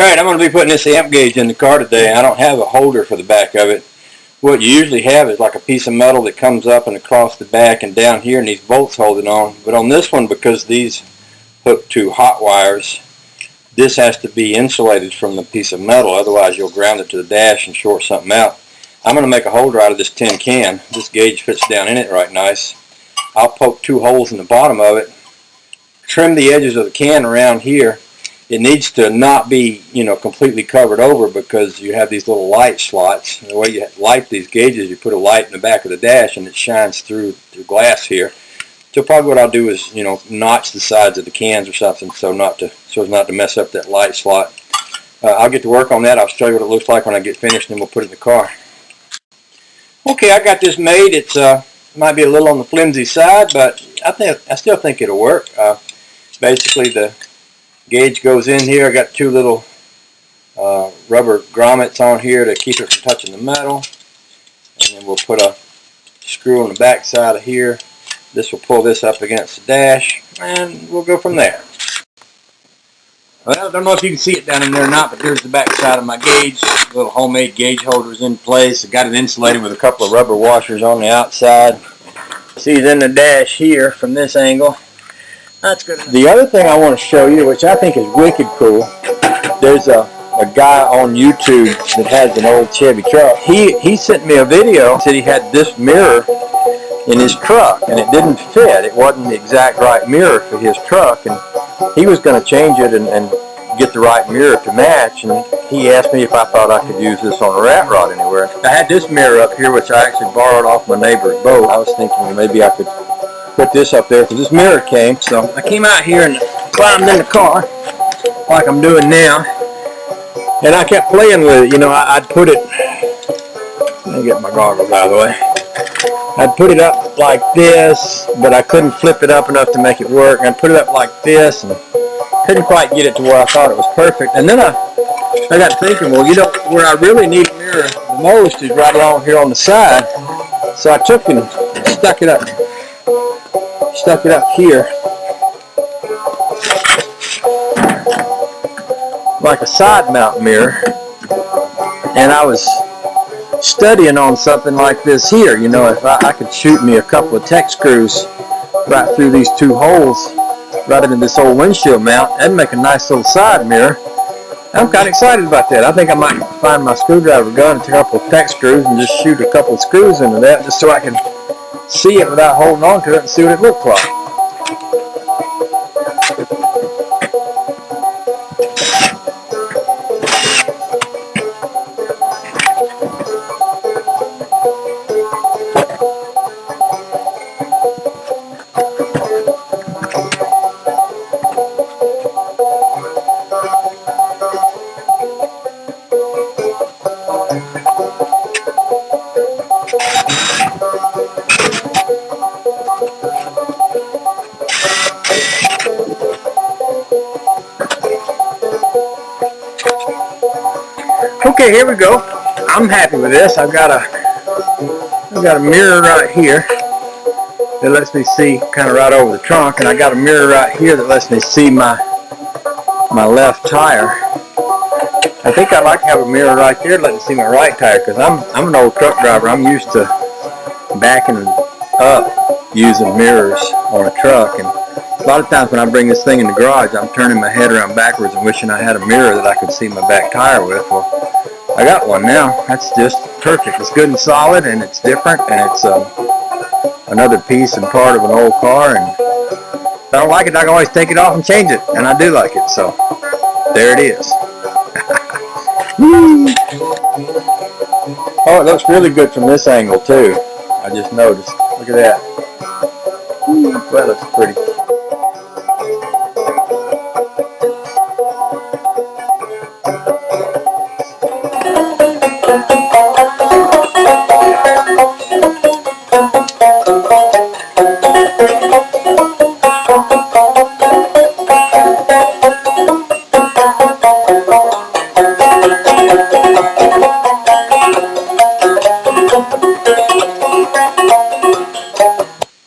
Alright, I'm going to be putting this amp gauge in the car today. I don't have a holder for the back of it. What you usually have is like a piece of metal that comes up and across the back and down here, and these bolts hold it on. But on this one, because these hook to hot wires, this has to be insulated from the piece of metal, otherwise you'll ground it to the dash and short something out. I'm going to make a holder out of this tin can. This gauge fits down in it right nice. I'll poke 2 holes in the bottom of it, trim the edges of the can around here. It needs to not be, completely covered over, because you have these little light slots. The way you light these gauges, you put a light in the back of the dash and it shines through the glass here. So probably what I'll do is, notch the sides of the cans or something so as not to mess up that light slot. I'll get to work on that. I'll show you what it looks like when I get finished, and then we'll put it in the car. Okay, I got this made. It's might be a little on the flimsy side, but I still think it'll work. Basically, the gauge goes in here. I got 2 little rubber grommets on here to keep it from touching the metal, and then we'll put a screw on the back side of here. This will pull this up against the dash, and we'll go from there. Well, I don't know if you can see it down in there or not, but there's the back side of my gauge. The little homemade gauge holder is in place. I got it insulated with a couple of rubber washers on the outside. See it in the dash here from this angle. That's good. The other thing I want to show you, which I think is wicked cool, there's a guy on YouTube that has an old Chevy truck. He sent me a video, said he had this mirror in his truck, and it didn't fit. It wasn't the exact right mirror for his truck, and he was going to change it and get the right mirror to match, and he asked me if I thought I could use this on a rat rod anywhere. I had this mirror up here, which I actually borrowed off my neighbor's boat. I was thinking maybe I could put this up there, because this mirror came. So I came out here and climbed in the car like I'm doing now, and I kept playing with it. I'd put it, let me get my goggles out of the way. I'd put it up like this, but I couldn't flip it up enough to make it work. I'd put it up like this and couldn't quite get it to where I thought it was perfect. And then I got thinking, well, where I really need a mirror the most is right along here on the side. So I took and stuck it up here like a side mount mirror, and I was studying on something like this here. If I could shoot me a couple of tech screws right through these 2 holes right into this old windshield mount, that'd make a nice little side mirror. I'm kind of excited about that. I think I might find my screwdriver gun and take a couple of tech screws and just shoot a couple of screws into that, just so I can see it without holding on to it and see what it looks like. Okay, here we go. I'm happy with this. I've got a mirror right here that lets me see kind of right over the trunk, and I got a mirror right here that lets me see my left tire. I think I'd like to have a mirror right there to let me see my right tire, because I'm an old truck driver. I'm used to backing up using mirrors on a truck, and a lot of times when I bring this thing in the garage, I'm turning my head around backwards and wishing I had a mirror that I could see my back tire with. Well, I got one now. That's just perfect. It's good and solid, and it's different, and it's another piece and part of an old car. And if I don't like it, I can always take it off and change it, and I do like it. So there it is. Oh, it looks really good from this angle too. I just noticed. Look at that. That looks pretty.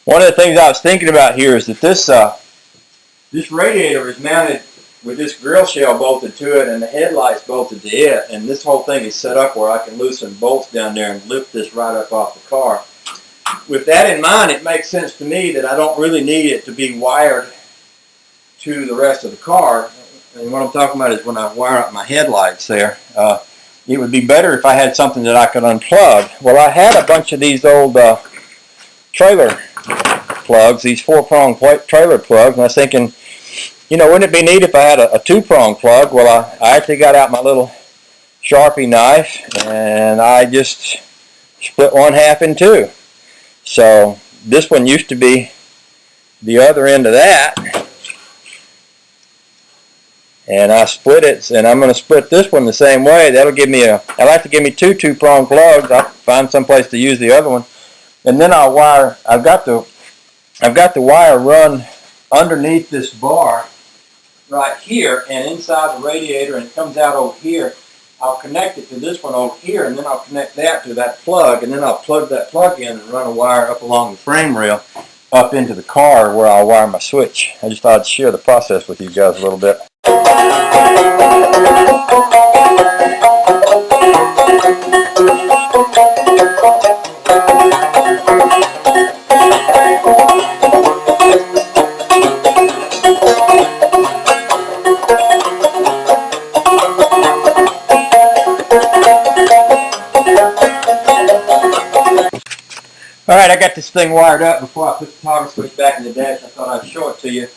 One of the things I was thinking about here is that this radiator is mounted with this grill shell bolted to it and the headlights bolted to it, and this whole thing is set up where I can loosen bolts down there and lift this right up off the car. With that in mind, it makes sense to me that I don't really need it to be wired to the rest of the car. And what I'm talking about is when I wire up my headlights there. It would be better if I had something that I could unplug. Well, I had a bunch of these old trailer plugs, these 4-prong trailer plugs, and I was thinking, you know, wouldn't it be neat if I had a 2-prong plug? Well, I actually got out my little Sharpie knife, and I just split one half in two. So this one used to be the other end of that, and I split it, and I'm going to split this one the same way. That'll give me I like to give me two 2-prong plugs. I'll find some place to use the other one, and then I'll wire. I've got the wire run underneath this bar right here and inside the radiator, and it comes out over here. I'll connect it to this one over here, and then I'll connect that to that plug, and then I'll plug that plug in and run a wire up along the frame rail up into the car where I'll wire my switch. I just thought I'd share the process with you guys a little bit. Alright, I got this thing wired up. Before I put the toggle switch back in the dash, I thought I'd show it to you.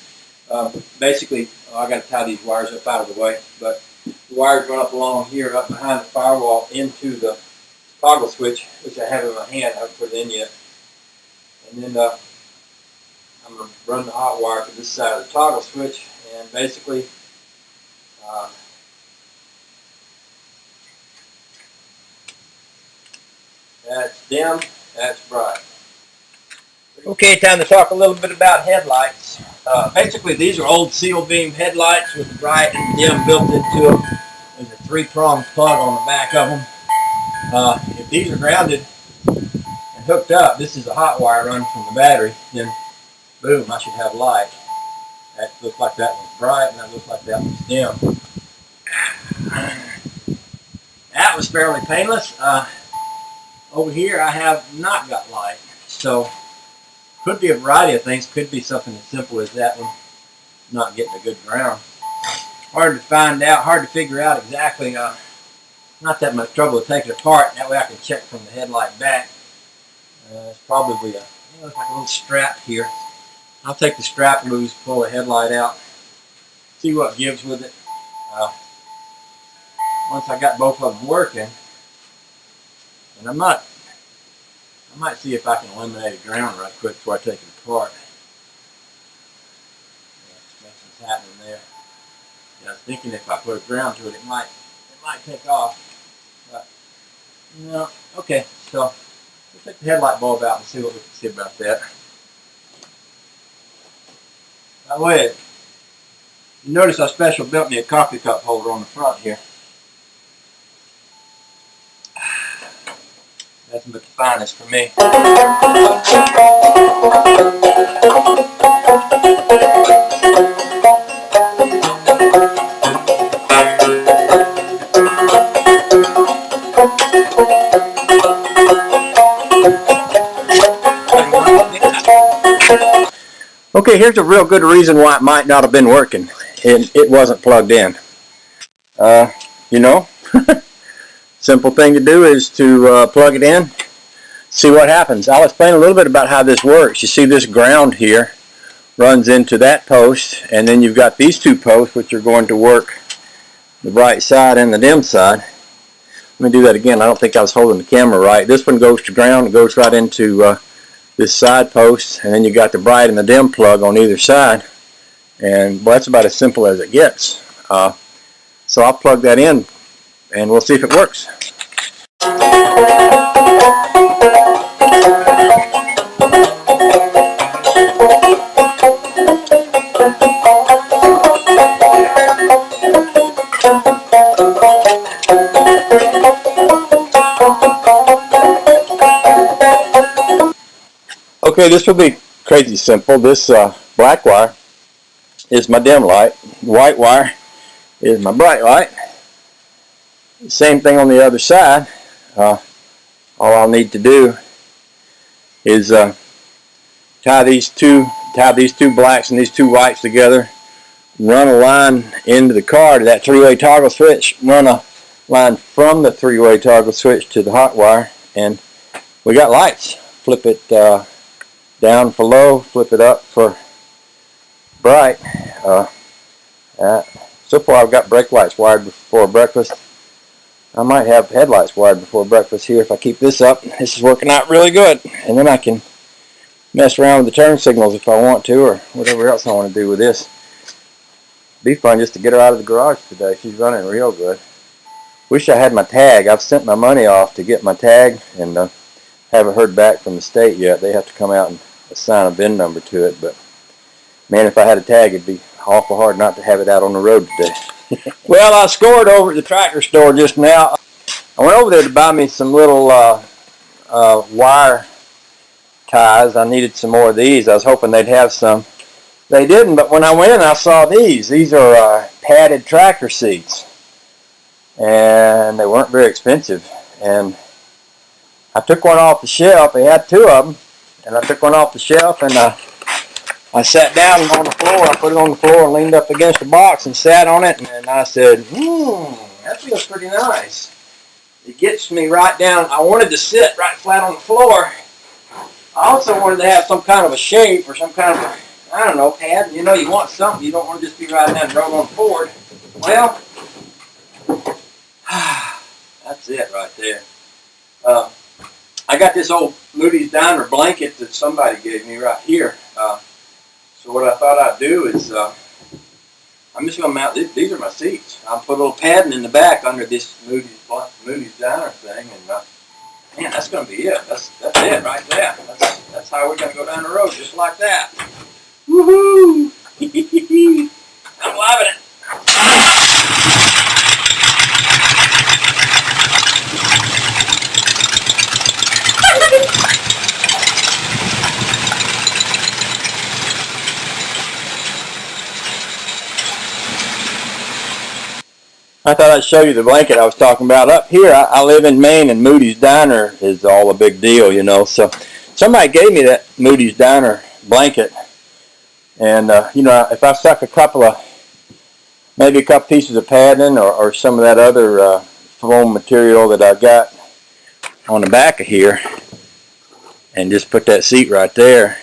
Basically, I got to tie these wires up out of the way, but the wires run up along here, up behind the firewall, into the toggle switch, which I have in my hand. I haven't put it in yet. And then I'm going to run the hot wire to this side of the toggle switch, and basically that's dim, that's bright. Okay, time to talk a little bit about headlights. Basically, these are old seal beam headlights with the bright and dim built into them. There's a 3-prong plug on the back of them. If these are grounded and hooked up, this is a hot wire run from the battery, then boom, I should have light. That looks like that one's bright, and that looks like that one's dim. That was fairly painless. Over here, I have not got light, so could be a variety of things. Could be something as simple as that one not getting a good ground. Hard to find out, hard to figure out exactly. Not that much trouble to take it apart. That way I can check from the headlight back. It's probably looks like a little strap here. I'll take the strap loose, pull the headlight out, see what gives with it. Once I got both of them working, and I might see if I can eliminate a ground right quick before I take it apart. Nothing's happening there. I was thinking if I put a ground to it, it might take off. But no. Okay, so let's take the headlight bulb out and see what we can see about that. By the way, you notice I special built me a coffee cup holder on the front here. Nothing but the finest for me. Okay, here's a real good reason why it might not have been working. It wasn't plugged in. You know, simple thing to do is to plug it in, see what happens. I'll explain a little bit about how this works. You see this ground here runs into that post, and then you've got these two posts which are going to work the bright side and the dim side. Let me do that again. I don't think I was holding the camera right. This one goes to ground. It goes right into this side post, and then you got the bright and the dim plug on either side, and well, that's about as simple as it gets. So I'll plug that in and we'll see if it works. Okay, this will be crazy simple. This black wire is my dim light. The white wire is my bright light. Same thing on the other side. All I'll need to do is tie these two blacks and these two whites together, run a line into the car to that three-way toggle switch, run a line from the three-way toggle switch to the hot wire, and we got lights. Flip it down for low, flip it up for bright. So far I've got brake lights wired before breakfast. I might have headlights wired before breakfast here if I keep this up. This is working out really good, and then I can mess around with the turn signals if I want to, or whatever else I want to do with this. Be fun just to get her out of the garage today. She's running real good. Wish I had my tag. I've sent my money off to get my tag, and haven't heard back from the state yet. They have to come out and assign a VIN number to it, but man, if I had a tag, it'd be awful hard not to have it out on the road today. Well, I scored over at the tractor store just now. I went over there to buy me some little wire ties. I needed some more of these. I was hoping they'd have some. They didn't, but when I went in, I saw these. These are padded tractor seats, and they weren't very expensive. And I took one off the shelf. They had two of them, and I took one off the shelf, and I sat down on the floor. I put it on the floor and leaned up against the box and sat on it, and I said, that feels pretty nice. It gets me right down. I wanted to sit right flat on the floor. I also wanted to have some kind of a shape or some kind of, I don't know, pad. You know, you want something. You don't want to just be riding down the road on the Ford. Well, that's it right there. I got this old Moody's Diner blanket that somebody gave me right here. So what I thought I'd do is, I'm just going to mount, these are my seats. I'll put a little padding in the back under this Moody's Diner thing, and man, that's going to be it. That's it right there. That's how we're going to go down the road, just like that. Woohoo! I'm loving it. I thought I'd show you the blanket I was talking about. Up here, I live in Maine, and Moody's Diner is all a big deal, you know. So somebody gave me that Moody's Diner blanket, and you know, if I stuck maybe a couple pieces of padding or some of that other foam material that I got on the back of here, and just put that seat right there,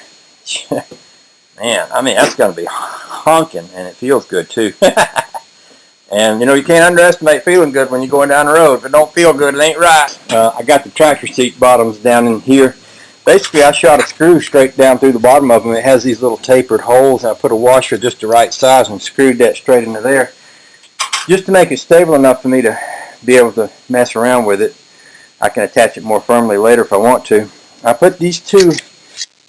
man, I mean, that's going to be honking, and it feels good too. And, you know, you can't underestimate feeling good when you're going down the road. If it don't feel good, it ain't right. I got the tractor seat bottoms down in here. Basically, I shot a screw straight down through the bottom of them. It has these little tapered holes. I put a washer just the right size and screwed that straight into there, just to make it stable enough for me to be able to mess around with it. I can attach it more firmly later if I want to. I put these two,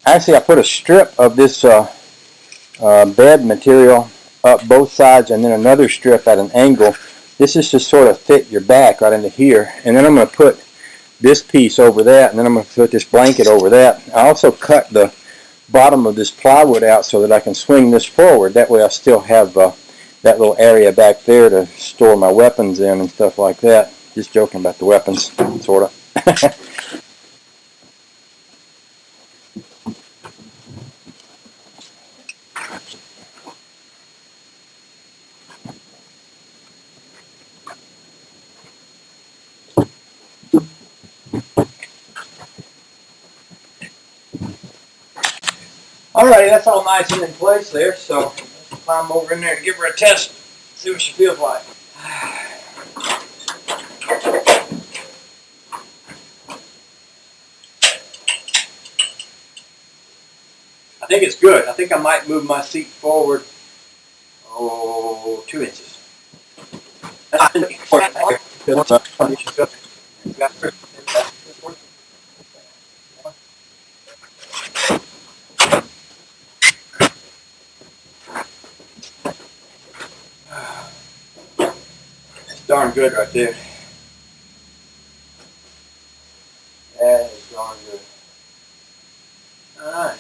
actually I put a strip of this bed material up both sides, and then another strip at an angle. This is to sort of fit your back right into here. And then I'm going to put this piece over that, and then I'm going to put this blanket over that. I also cut the bottom of this plywood out so that I can swing this forward. That way I still have that little area back there to store my weapons in and stuff like that. Just joking about the weapons, sort of. Alrighty, that's all nice and in place there, so let's climb over in there and give her a test, see what she feels like. I think it's good. I think I might move my seat forward, 2 inches. Darn good right there. That is darn good. Alright.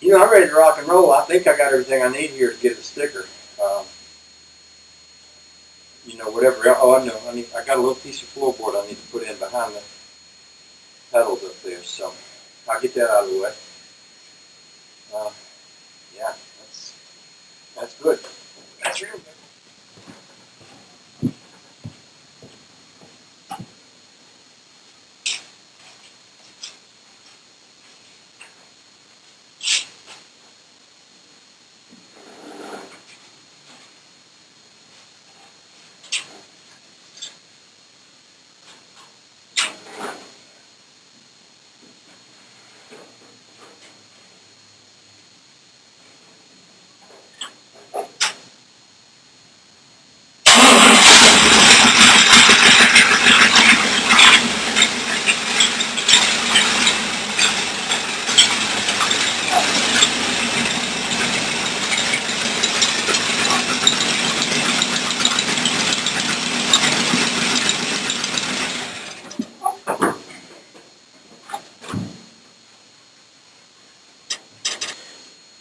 You know, I'm ready to rock and roll. I think I got everything I need here to get the sticker. know, whatever. Oh, I know. I got a little piece of floorboard I need to put in behind the pedals up there, so I'll get that out of the way. Yeah, that's good. That's real good.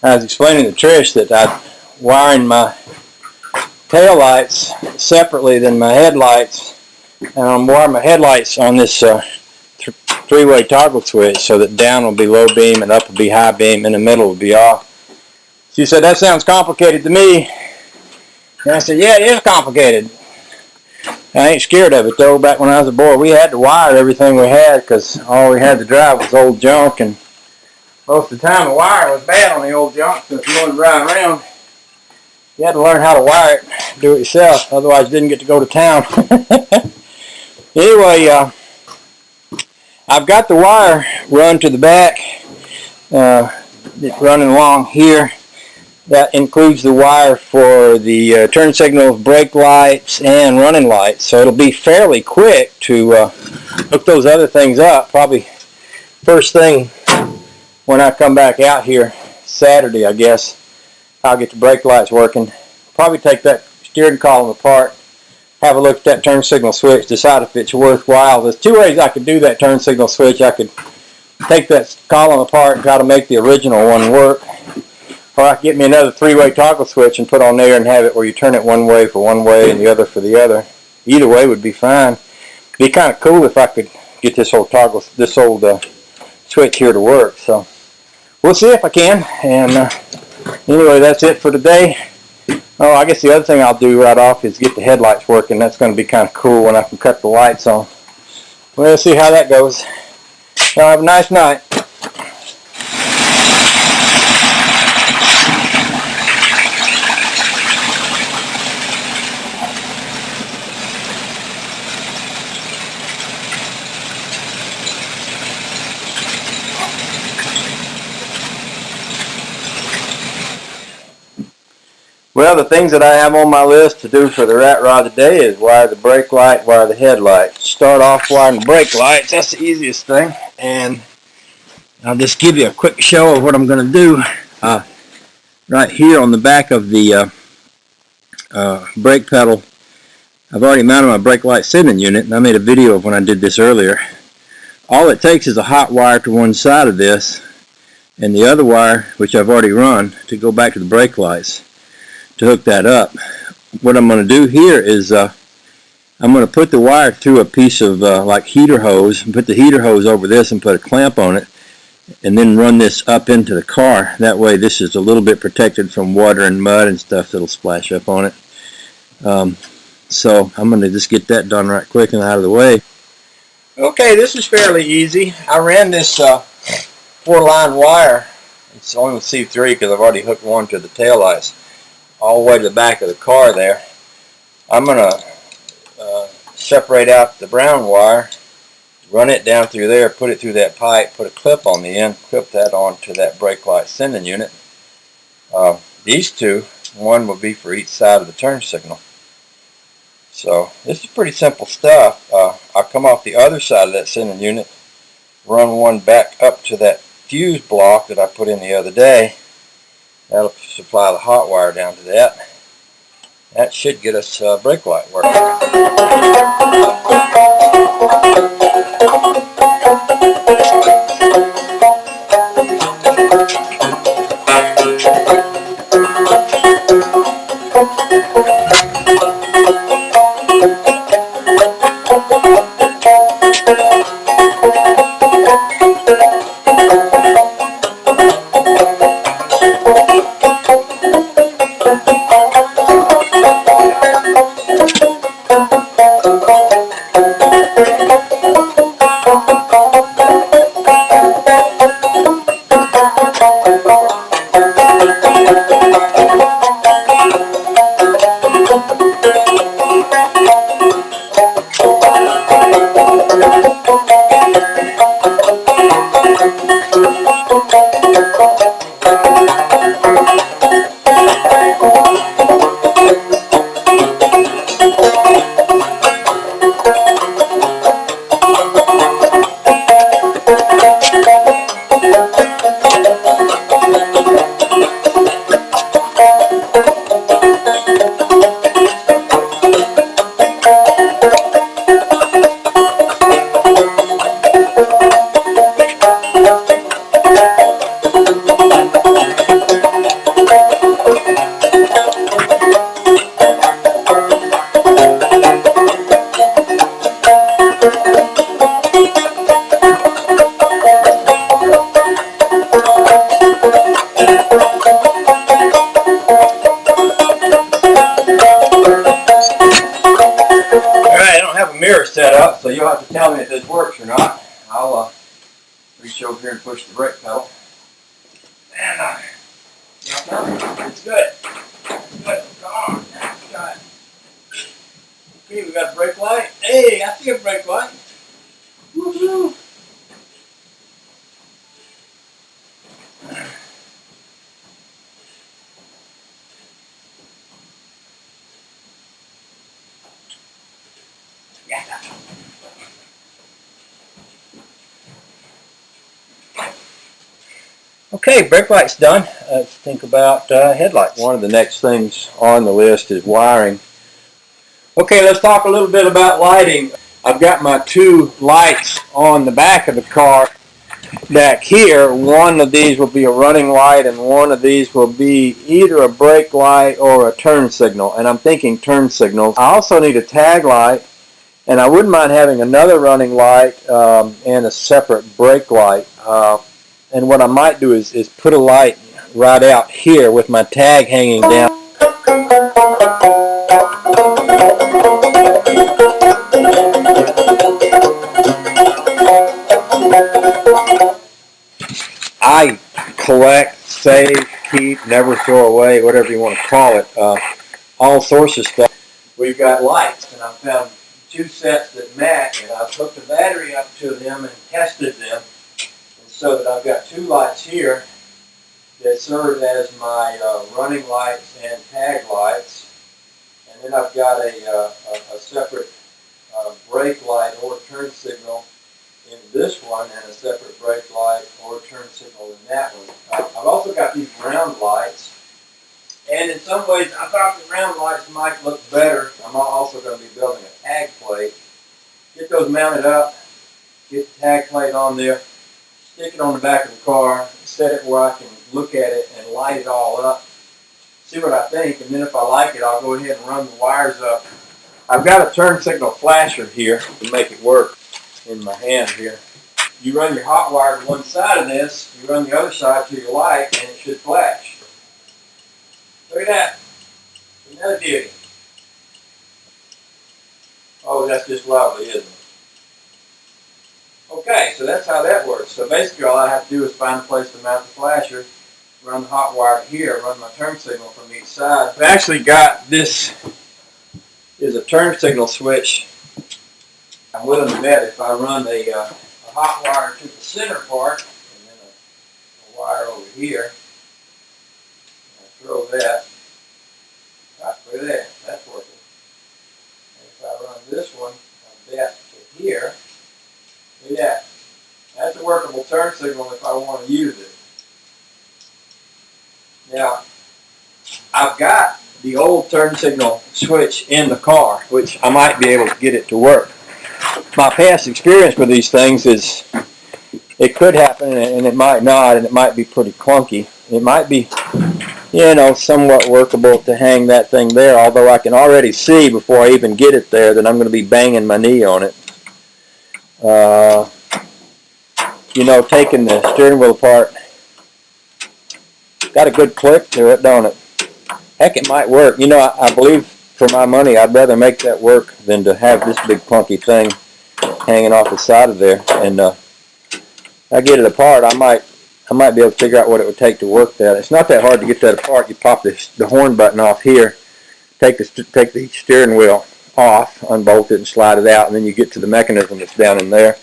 I was explaining to Trish that I'm wiring my tail lights separately than my headlights, and I'm wiring my headlights on this three-way toggle switch so that down will be low beam and up will be high beam and the middle will be off. She said, that sounds complicated to me. And I said, yeah, it is complicated. I ain't scared of it though. Back when I was a boy, we had to wire everything we had because all we had to drive was old junk, and most of the time the wire was bad on the old junk, so if you wanted to ride around, you had to learn how to wire it, do it yourself, otherwise you didn't get to go to town. Anyway, I've got the wire run to the back, it's running along here. That includes the wire for the turn signals, brake lights, and running lights, so it'll be fairly quick to hook those other things up. Probably first thing when I come back out here Saturday, I guess, I'll get the brake lights working. Probably take that steering column apart, have a look at that turn signal switch, decide if it's worthwhile. There's two ways I could do that turn signal switch. I could take that column apart and try to make the original one work, or I could get me another three-way toggle switch and put on there and have it where you turn it one way for one way and the other for the other. Either way would be fine. It'd be kind of cool if I could get this old switch here to work. So we'll see if I can. And anyway, that's it for today. Oh, I guess the other thing I'll do right off is get the headlights working. That's going to be kind of cool when I can cut the lights on. We'll see how that goes. Y'all have a nice night. Well, the things that I have on my list to do for the rat rod today is wire the brake light, wire the headlight. Start off wiring the brake lights. That's the easiest thing. And I'll just give you a quick show of what I'm going to do. Right here on the back of the brake pedal, I've already mounted my brake light sending unit, and I made a video of when I did this earlier. All it takes is a hot wire to one side of this, and the other wire, which I've already run, to go back to the brake lights to hook that up. What I'm going to do here is I'm going to put the wire through a piece of like heater hose, and put the heater hose over this and put a clamp on it, and then run this up into the car. That way this is a little bit protected from water and mud and stuff that'll splash up on it. So I'm going to just get that done right quick and out of the way. Okay, this is fairly easy. I ran this 4-line wire. It's only with C3 because I've already hooked one to the taillights, all the way to the back of the car there. I'm going to separate out the brown wire, run it down through there, put it through that pipe, put a clip on the end, clip that onto that brake light sending unit. These two, one will be for each side of the turn signal. So this is pretty simple stuff. I'll come off the other side of that sending unit, run one back up to that fuse block that I put in the other day. That'll supply the hot wire down to that. That should get us brake light working. here and push the brake pedal. And it's good. It's good. Oh, God. Okay, we got a brake light. Hey, I see a brake light. Woohoo! Okay, brake light's done. Let's think about headlights. One of the next things on the list is wiring. Okay, let's talk a little bit about lighting. I've got my two lights on the back of the car back here. One of these will be a running light and one of these will be either a brake light or a turn signal. And I'm thinking turn signals. I also need a tag light, and I wouldn't mind having another running light and a separate brake light. And what I might do is put a light right out here with my tag hanging down. I collect, save, keep, never throw away, whatever you want to call it, all sorts of stuff. We've got lights, and I found two sets that match, and I've hooked a battery up to them and tested them. So that I've got two lights here that serve as my running lights and tag lights, and then I've got a separate brake light or turn signal in this one, and a separate brake light or turn signal in that one. I've also got these round lights, and in some ways I thought the round lights might look better. I'm also going to be building a tag plate. Get those mounted up, get the tag plate on there, stick it on the back of the car, set it where I can look at it and light it all up, see what I think, and then if I like it, I'll go ahead and run the wires up. I've got a turn signal flasher here to make it work in my hand here. You run your hot wire to one side of this, you run the other side to your light, and it should flash. Look at that. Another beauty. Oh, that's just lovely, isn't it? Okay, so that's how that works. So basically all I have to do is find a place to mount the flasher, run the hot wire here, run my turn signal from each side. I've actually got this is a turn signal switch. I'm willing to bet if I run a hot wire to the center part, and then a wire over here, I throw that, look at that, that's working. And if I run this one, I bet to here, look at that. That's a workable turn signal if I want to use it. Now, I've got the old turn signal switch in the car, which I might be able to get it to work. My past experience with these things is it could happen and it might not, and it might be pretty clunky. It might be, somewhat workable to hang that thing there, although I can already see before I even get it there that I'm going to be banging my knee on it. Taking the steering wheel apart, got a good click to it, don't it? Heck, it might work. I believe for my money, I'd rather make that work than to have this big clunky thing hanging off the side of there. And I get it apart, I might be able to figure out what it would take to work that. It's not that hard to get that apart. You pop the horn button off here, take the steering wheel off, unbolt it, and slide it out, and then you get to the mechanism that's down in there.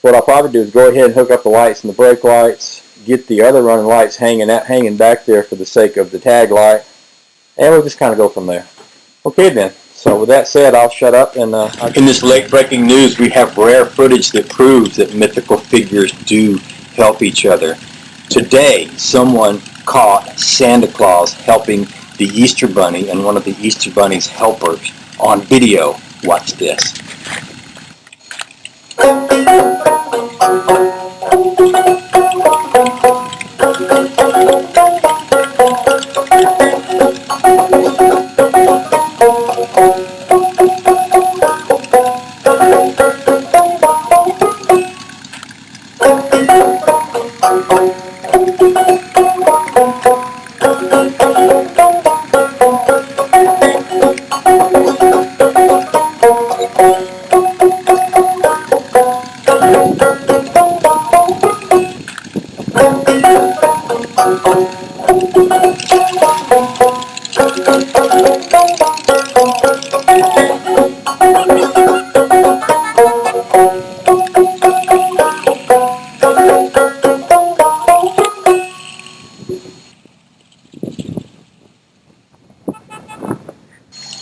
What I'll probably do is go ahead and hook up the lights and the brake lights, get the other running lights hanging back there for the sake of the tag light, and we'll just kind of go from there. Okay then, so with that said, I'll shut up. And in this late breaking news, we have rare footage that proves that mythical figures do help each other. Today, someone caught Santa Claus helping the Easter Bunny and one of the Easter Bunny's helpers on video. Watch this.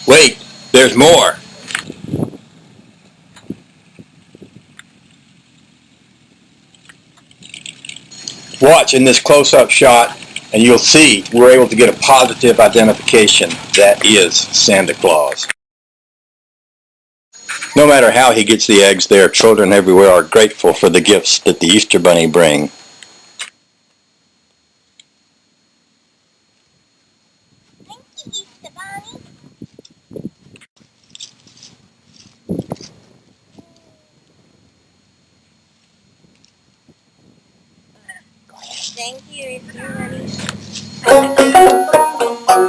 Wait, there's more. Watch in this close-up shot and you'll see we're able to get a positive identification. That is Santa Claus. No matter how he gets the eggs there, children everywhere are grateful for the gifts that the Easter Bunny brings. Thank you, Easter Bunny. Thank you, Easter Bunny.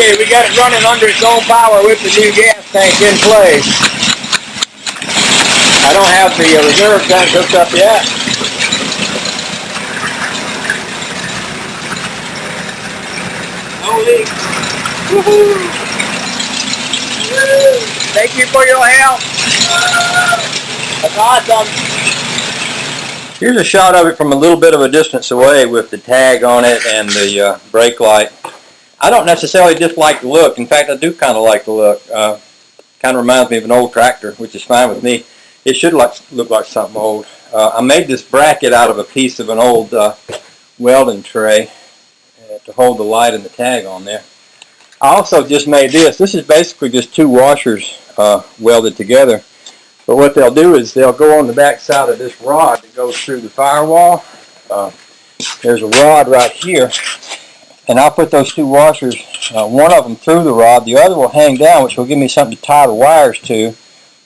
Okay, we got it running under its own power with the new gas tank in place. I don't have the reserve tank hooked up yet. No leaks. Woohoo! Thank you for your help. That's awesome. Here's a shot of it from a little bit of a distance away with the tag on it and the brake light. I don't necessarily dislike the look. In fact, I do kind of like the look. Kind of reminds me of an old tractor, which is fine with me. It should look like something old. I made this bracket out of a piece of an old welding tray to hold the light and the tag on there. I also just made this. This is basically just two washers welded together. But what they'll do is they'll go on the back side of this rod that goes through the firewall. There's a rod right here. And I'll put those two washers, one of them through the rod, the other will hang down, which will give me something to tie the wires to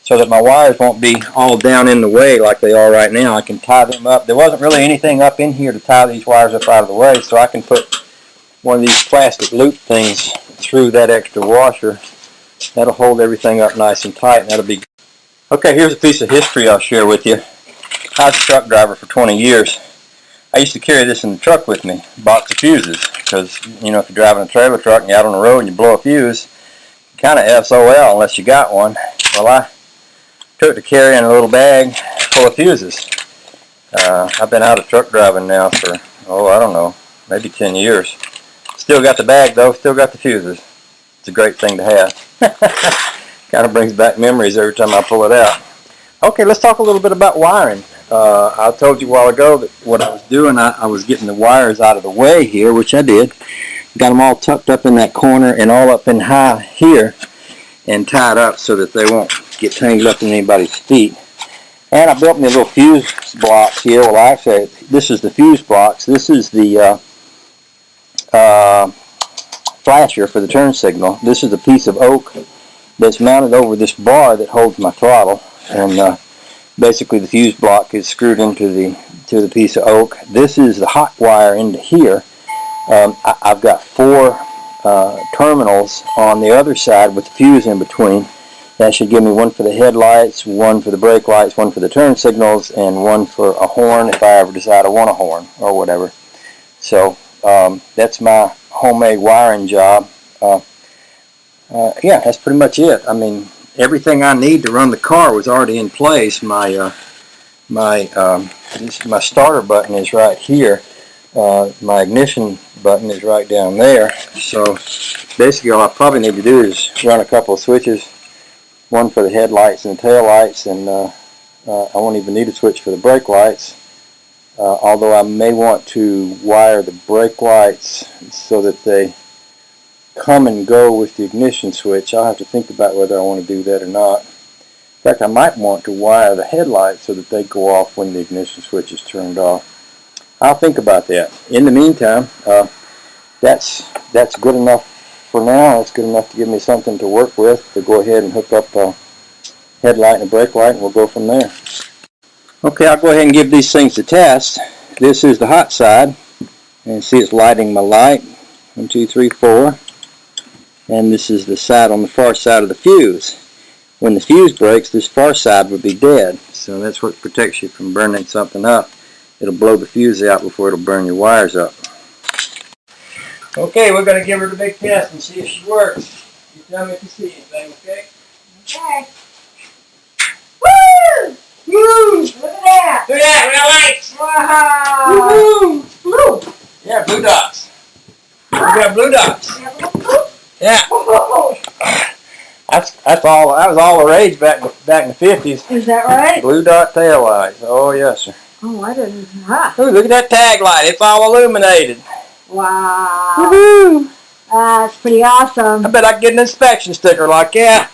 so that my wires won't be all down in the way like they are right now. I can tie them up. There wasn't really anything up in here to tie these wires up out of the way, so I can put one of these plastic loop things through that extra washer That'll hold everything up nice and tight, and that'll be good. Okay, here's a piece of history I'll share with you. I was a truck driver for 20 years. I used to carry this in the truck with me, a box of fuses, because, you know, if you're driving a trailer truck and you're out on the road and you blow a fuse, kind of SOL unless you got one. Well, I took to carrying a little bag full of fuses. I've been out of truck driving now for, I don't know, maybe 10 years. Still got the bag though, still got the fuses. It's a great thing to have. Kind of brings back memories every time I pull it out. Okay, let's talk a little bit about wiring. I told you a while ago that what I was doing, I was getting the wires out of the way here, which I did. Got them all tucked up in that corner and all up in high here and tied up so that they won't get tangled up in anybody's feet. And I built me a little fuse blocks here. Well, actually, this is the fuse blocks. This is the flasher for the turn signal. This is a piece of oak that's mounted over this bar that holds my throttle. And basically the fuse block is screwed into the piece of oak. This is the hot wire into here. I've got 4 terminals on the other side with the fuse in between. That should give me one for the headlights, one for the brake lights, one for the turn signals, and one for a horn if I ever decide I want a horn or whatever. So that's my homemade wiring job. Yeah, that's pretty much it. I mean, everything I need to run the car was already in place. My starter button is right here. My ignition button is right down there. So basically all I probably need to do is run a couple of switches, one for the headlights and the tail lights, and I won't even need a switch for the brake lights. Although I may want to wire the brake lights so that they come and go with the ignition switch. I'll have to think about whether I want to do that or not. In fact, I might want to wire the headlights so that they go off when the ignition switch is turned off. I'll think about that. In the meantime, that's good enough for now. It's good enough to give me something to work with to go ahead and hook up a headlight and a brake light, and we'll go from there. Okay, I'll go ahead and give these things a test. This is the hot side, and see it's lighting my light. 1, 2, 3, 4. And this is the side on the far side of the fuse. When the fuse breaks, this far side would be dead. So that's what protects you from burning something up. It'll blow the fuse out before it'll burn your wires up. Okay, we're going to give her the big test and see if she works. You tell me if you see anything, okay? Okay. Woo! Woo! Look at that! Look at that, we got lights! Wow! Woo! Blue! Yeah, blue dots. We got blue dots. Yeah. That's all. That was all the rage back in the 50s. Is that right? Blue dot tail lights. Oh yes, sir. Oh, I didn't. Huh. Ooh, look at that tag light. It's all illuminated. Wow. Woohoo! That's pretty awesome. I bet I can get an inspection sticker like that.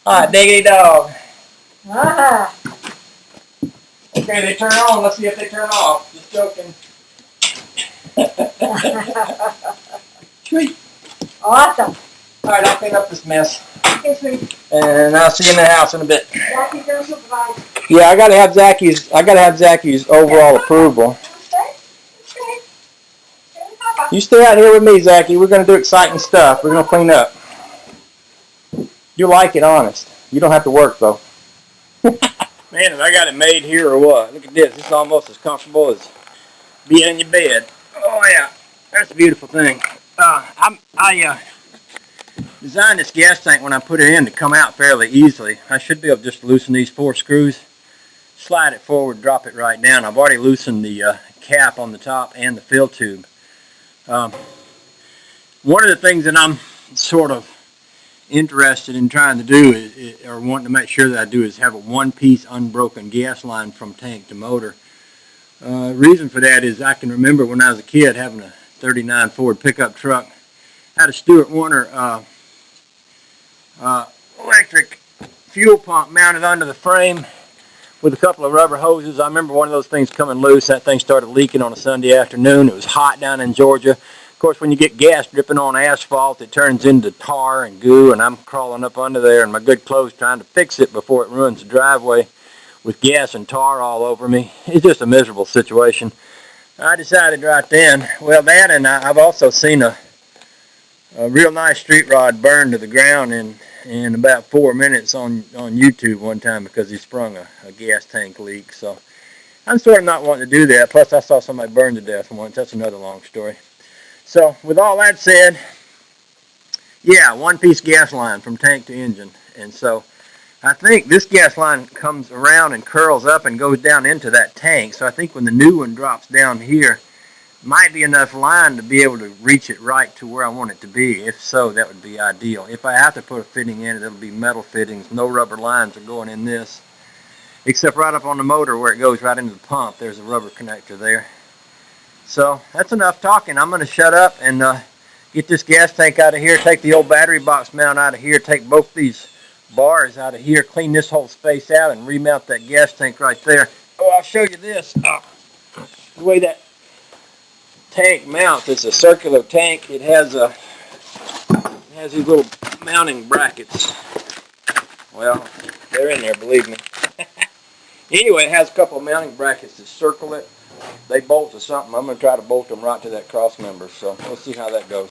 All right, diggity dog. Okay, they turn on. Let's see if they turn off. Just joking. Sweet. Awesome. All right, I'll clean up this mess. Okay, sweet. And I'll see you in the house in a bit. Jackie, go supervise. Yeah, I gotta have Zacky's overall approval. You stay out here with me, Zachy. We're gonna do exciting stuff. We're gonna clean up. You'll like it, honest. You don't have to work though. Man, have I got it made here or what? Look at this. It's almost as comfortable as being in your bed. Oh yeah, that's a beautiful thing. I designed this gas tank when I put it in to come out fairly easily. I should be able to just loosen these 4 screws, slide it forward, drop it right down. I've already loosened the cap on the top and the fill tube. One of the things that I'm sort of interested in trying to do or wanting to make sure that I do is have a one-piece unbroken gas line from tank to motor. Reason for that is I can remember when I was a kid having a 39 Ford pickup truck. I had a Stewart Warner electric fuel pump mounted under the frame with a couple of rubber hoses. I remember one of those things coming loose. That thing started leaking on a Sunday afternoon. It was hot down in Georgia. Of course, when you get gas dripping on asphalt, it turns into tar and goo, and I'm crawling up under there in my good clothes trying to fix it before it ruins the driveway with gas and tar all over me. It's just a miserable situation. I decided right then, well, that, and I've also seen a A real nice street rod burned to the ground in about 4 minutes on YouTube one time because he sprung a gas tank leak. So I'm sort of not wanting to do that. Plus, I saw somebody burn to death once. That's another long story. So with all that said, yeah, one-piece gas line from tank to engine. And so I think this gas line comes around and curls up and goes down into that tank. So I think when the new one drops down here, might be enough line to be able to reach it right to where I want it to be. If so, that would be ideal. If I have to put a fitting in it, it'll be metal fittings. No rubber lines are going in this, except right up on the motor where it goes right into the pump. There's a rubber connector there. So that's enough talking. I'm going to shut up and get this gas tank out of here, take the old battery box mount out of here, take both these bars out of here, clean this whole space out, and remount that gas tank right there. Oh, I'll show you this. The way that tank mounts. It's a circular tank. It has these little mounting brackets. Well, they're in there, believe me. Anyway, it has a couple of mounting brackets that circle it. They bolt to something. I'm going to try to bolt them right to that cross member. So we'll see how that goes.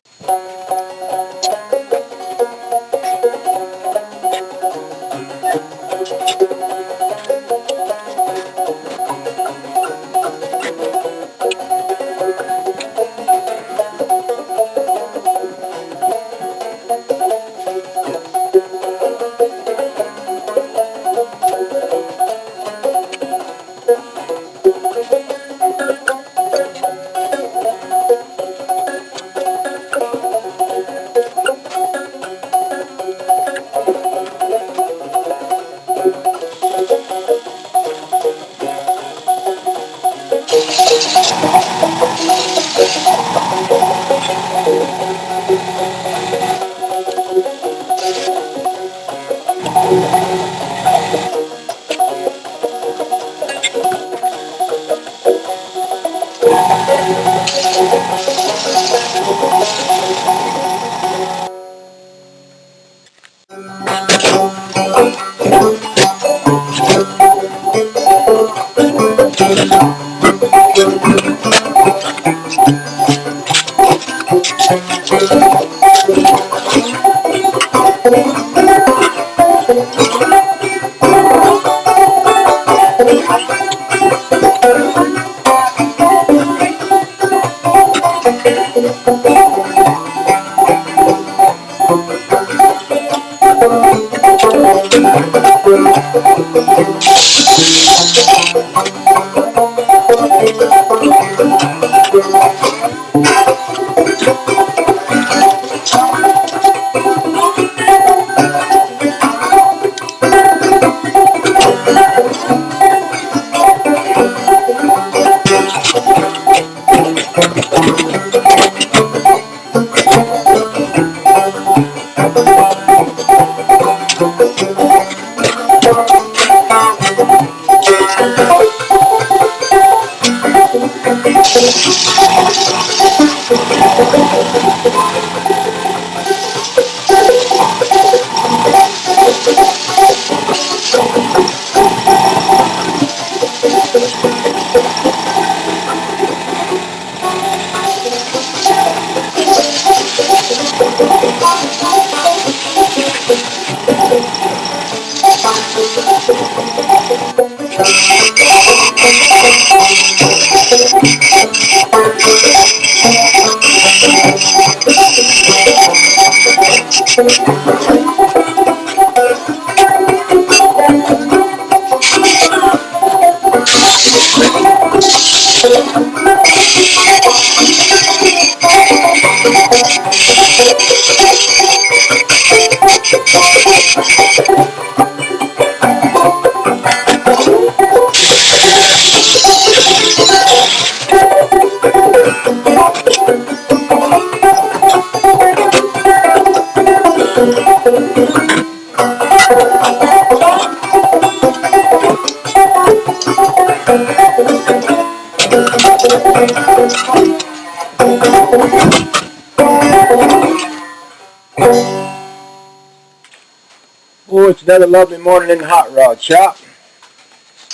Oh, it's another lovely morning in the hot rod shop,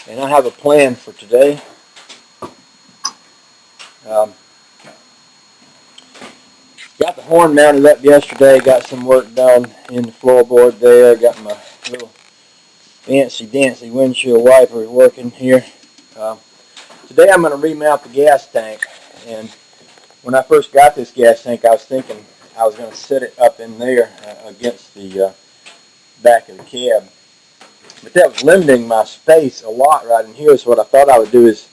and I have a plan for today. Got the horn mounted up yesterday, got some work done in the floorboard there, got my little fancy dancy windshield wiper working here. Today I'm going to remount the gas tank, and when I first got this gas tank I was thinking I was going to set it up in there against the back of the cab. But that was limiting my space a lot right in here, so what I thought I would do is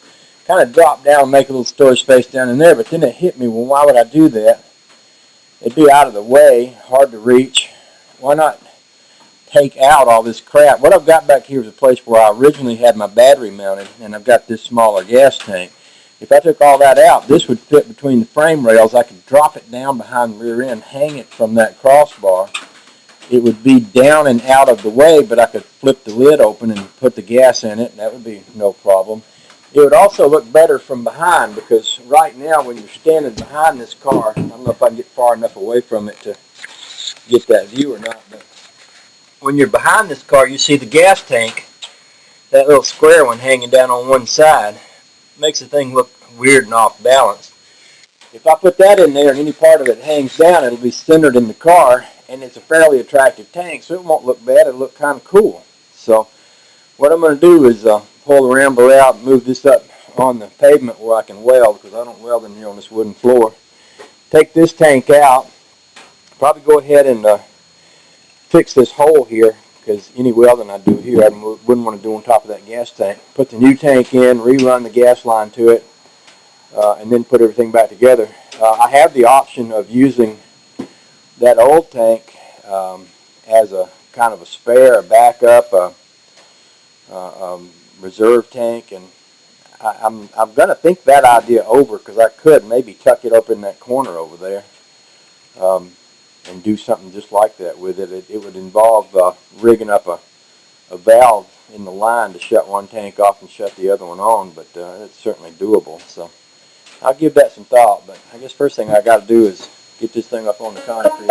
kind of drop down and make a little storage space down in there. But then it hit me, well, why would I do that? It'd be out of the way, hard to reach. Why not take out all this crap? What I've got back here is a place where I originally had my battery mounted, and I've got this smaller gas tank. If I took all that out, this would fit between the frame rails. I could drop it down behind the rear end, hang it from that crossbar. It would be down and out of the way, but I could flip the lid open and put the gas in it, and that would be no problem. It would also look better from behind, because right now when you're standing behind this car, I don't know if I can get far enough away from it to get that view or not, but when you're behind this car, you see the gas tank, that little square one hanging down on one side. Makes the thing look weird and off balance. If I put that in there and any part of it hangs down, it'll be centered in the car, and it's a fairly attractive tank, so it won't look bad. It'll look kind of cool. So what I'm going to do is pull the rambler out and move this up on the pavement where I can weld, because I don't weld in here on this wooden floor. Take this tank out. Probably go ahead and fix this hole here, because any welding I do here I wouldn't want to do on top of that gas tank. Put the new tank in, rerun the gas line to it, and then put everything back together. I have the option of using that old tank as a kind of a spare, a backup, a reserve tank, and I'm going to think that idea over, because I could maybe tuck it up in that corner over there and do something just like that with it. It would involve rigging up a valve in the line to shut one tank off and shut the other one on, but it's certainly doable. So I'll give that some thought, but I guess first thing I got to do is get this thing up on the concrete.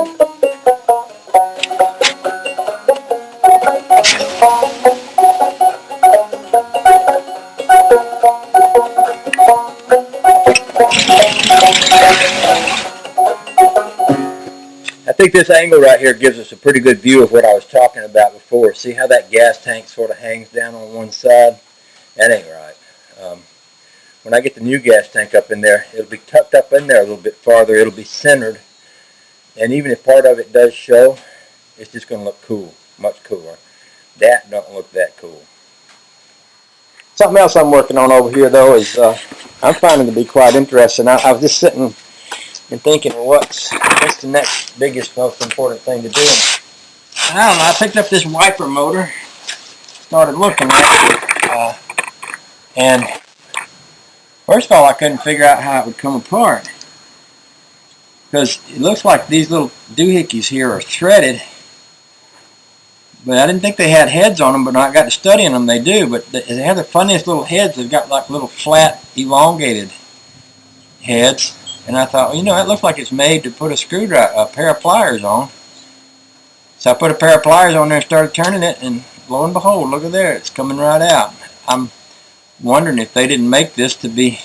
I think this angle right here gives us a pretty good view of what I was talking about before. See how that gas tank sort of hangs down on one side? That ain't right. When I get the new gas tank up in there, it'll be tucked up in there a little bit farther. It'll be centered. And even if part of it does show, it's just going to look cool, much cooler. That don't look that cool. Something else I'm working on over here, though, is I'm finding to be quite interesting. I was just sitting and thinking, well, what's the next biggest, most important thing to do? I don't know. I picked up this wiper motor, started looking at it, and first of all, I couldn't figure out how it would come apart, because it looks like these little doohickeys here are threaded, but I didn't think they had heads on them, but when I got to studying them, they do. But they have the funniest little heads. They've got like little flat, elongated heads. And I thought, well, you know, that looks like it's made to put a pair of pliers on. So I put a pair of pliers on there and started turning it, and lo and behold, look at there, it's coming right out. I'm wondering if they didn't make this to be,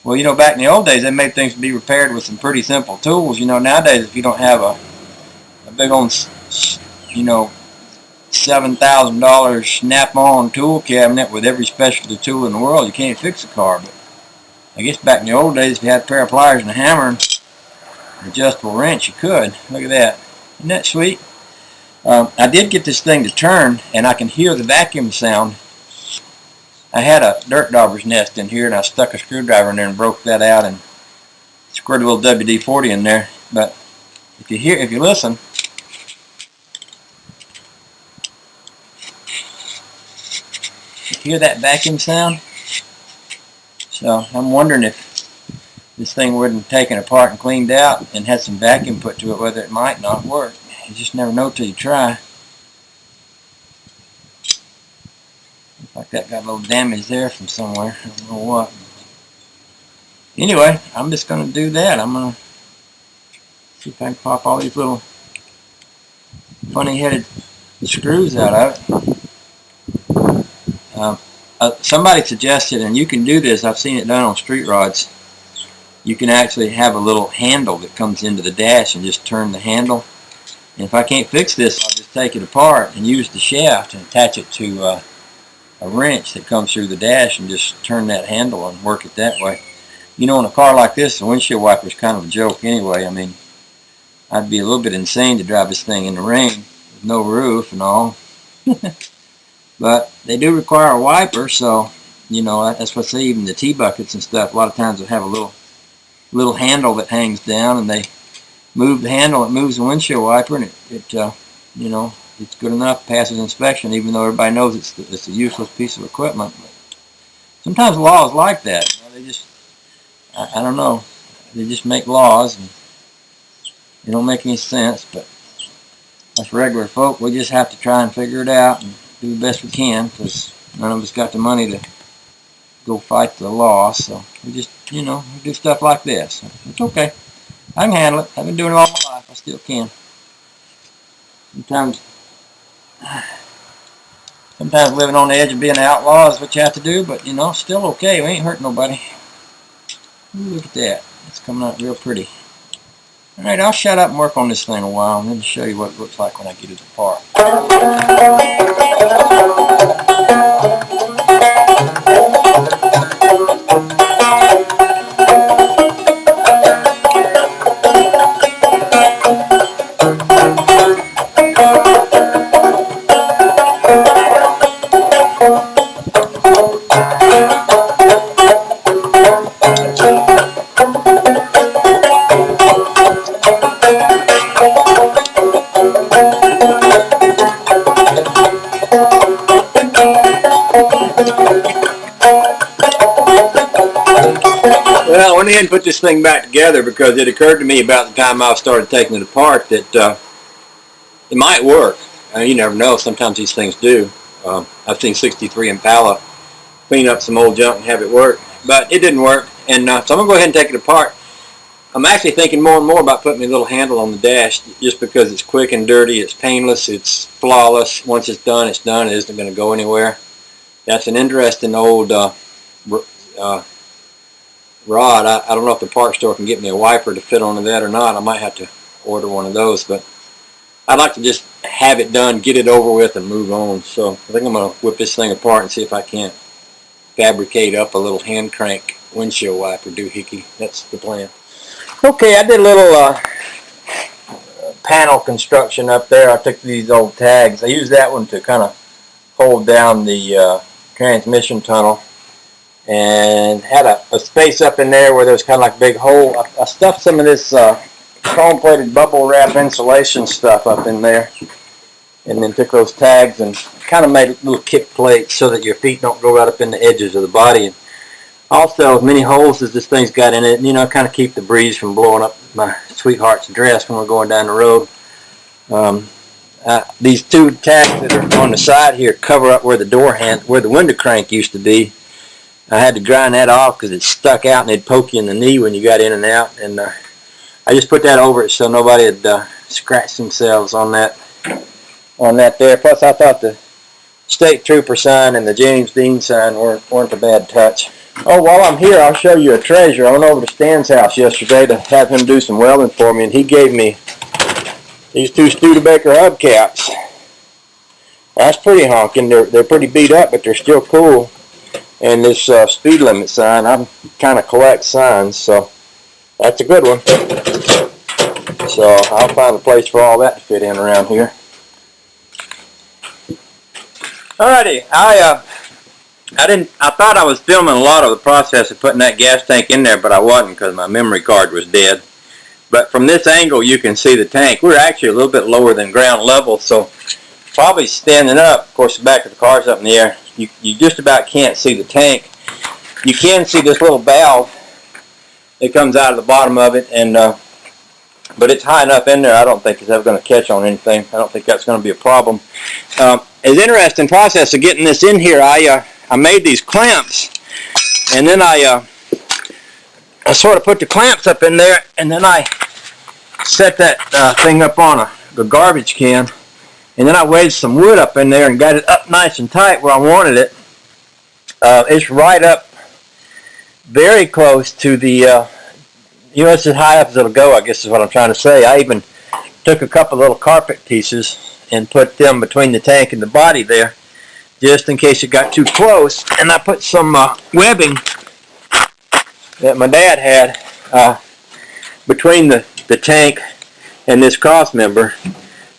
well, you know, back in the old days, they made things to be repaired with some pretty simple tools. You know, nowadays, if you don't have a big old, you know, $7,000 snap-on tool cabinet with every specialty tool in the world, you can't fix a car. But I guess back in the old days, if you had a pair of pliers and a hammer and an adjustable wrench, you could. Look at that. Isn't that sweet? I did get this thing to turn, and I can hear the vacuum sound. I had a dirt dauber's nest in here, and I stuck a screwdriver in there and broke that out and squirted a little WD-40 in there. But if you listen, you hear that vacuum sound? So I'm wondering if this thing wasn't taken apart and cleaned out and had some vacuum put to it, whether it might not work. You just never know till you try. Looks like that got a little damage there from somewhere. I don't know what. Anyway, I'm just going to do that. I'm going to see if I can pop all these little funny-headed screws out of it. Somebody suggested, and you can do this, I've seen it done on street rods, you can actually have a little handle that comes into the dash and just turn the handle. And if I can't fix this, I'll just take it apart and use the shaft and attach it to a wrench that comes through the dash and just turn that handle and work it that way. You know, in a car like this, the windshield wiper is kind of a joke anyway. I mean, I'd be a little bit insane to drive this thing in the rain with no roof and all. But they do require a wiper, so, you know, that's what I say, even the tea buckets and stuff, a lot of times they'll have a little handle that hangs down, and they move the handle, it moves the windshield wiper, and it you know, it's good enough, passes inspection, even though everybody knows it's a useless piece of equipment. But sometimes laws like that, you know, they just, I don't know, they just make laws, and they don't make any sense, but us regular folk, we just have to try and figure it out and do the best we can, because none of us got the money to go fight the law, so we just, you know, we do stuff like this. So it's okay. I can handle it. I've been doing it all my life. I still can. Sometimes living on the edge of being an outlaw is what you have to do, but, you know, still okay. We ain't hurting nobody. Ooh, look at that. It's coming out real pretty. Alright, I'll shut up and work on this thing a while and then show you what it looks like when I get it apart. Well, I went ahead and put this thing back together because it occurred to me about the time I started taking it apart that it might work. You never know. Sometimes these things do. I've seen 63 Impala clean up some old junk and have it work, but it didn't work. And so I'm going to go ahead and take it apart. I'm actually thinking more and more about putting a little handle on the dash just because it's quick and dirty, it's painless, it's flawless. Once it's done, it's done. It isn't going to go anywhere. That's an interesting old rod. I don't know if the parts store can get me a wiper to fit onto that or not. I might have to order one of those, but I'd like to just have it done, get it over with, and move on. So I think I'm going to whip this thing apart and see if I can't fabricate up a little hand crank windshield wiper doohickey. That's the plan. Okay, I did a little panel construction up there. I took these old tags. I used that one to kind of hold down the transmission tunnel, and had a space up in there where there was kind of like a big hole. I stuffed some of this chrome-plated bubble wrap insulation stuff up in there, and then took those tags and kind of made little kick plates so that your feet don't go right up in the edges of the body. And also, as many holes as this thing's got in it, you know, kind of keep the breeze from blowing up my sweetheart's dress when we're going down the road. These two tags that are on the side here cover up where the window crank used to be. I had to grind that off because it stuck out and it'd poke you in the knee when you got in and out. And I just put that over it so nobody would scratch themselves on that there. Plus, I thought the State Trooper sign and the James Dean sign weren't a bad touch. Oh, while I'm here, I'll show you a treasure. I went over to Stan's house yesterday to have him do some welding for me, and he gave me these two Studebaker hubcaps. That's pretty honking. They're pretty beat up, but they're still cool. And this speed limit sign, I kind of collect signs, so that's a good one. So I'll find a place for all that to fit in around here. Alrighty, I thought I was filming a lot of the process of putting that gas tank in there, but I wasn't because my memory card was dead. But from this angle, you can see the tank. We're actually a little bit lower than ground level, so probably standing up. Of course, the back of the car's up in the air. You just about can't see the tank. You can see this little valve that comes out of the bottom of it, and but it's high enough in there, I don't think it's ever going to catch on anything. I don't think that's going to be a problem. It's an interesting process of getting this in here. I made these clamps, and then I sort of put the clamps up in there, and then I set that thing up on the garbage can. And then I wedged some wood up in there and got it up nice and tight where I wanted it. It's right up very close to the you know, it's as high up as it'll go, I guess is what I'm trying to say. I even took a couple little carpet pieces and put them between the tank and the body there, just in case it got too close. And I put some webbing that my dad had between the tank and this cross member.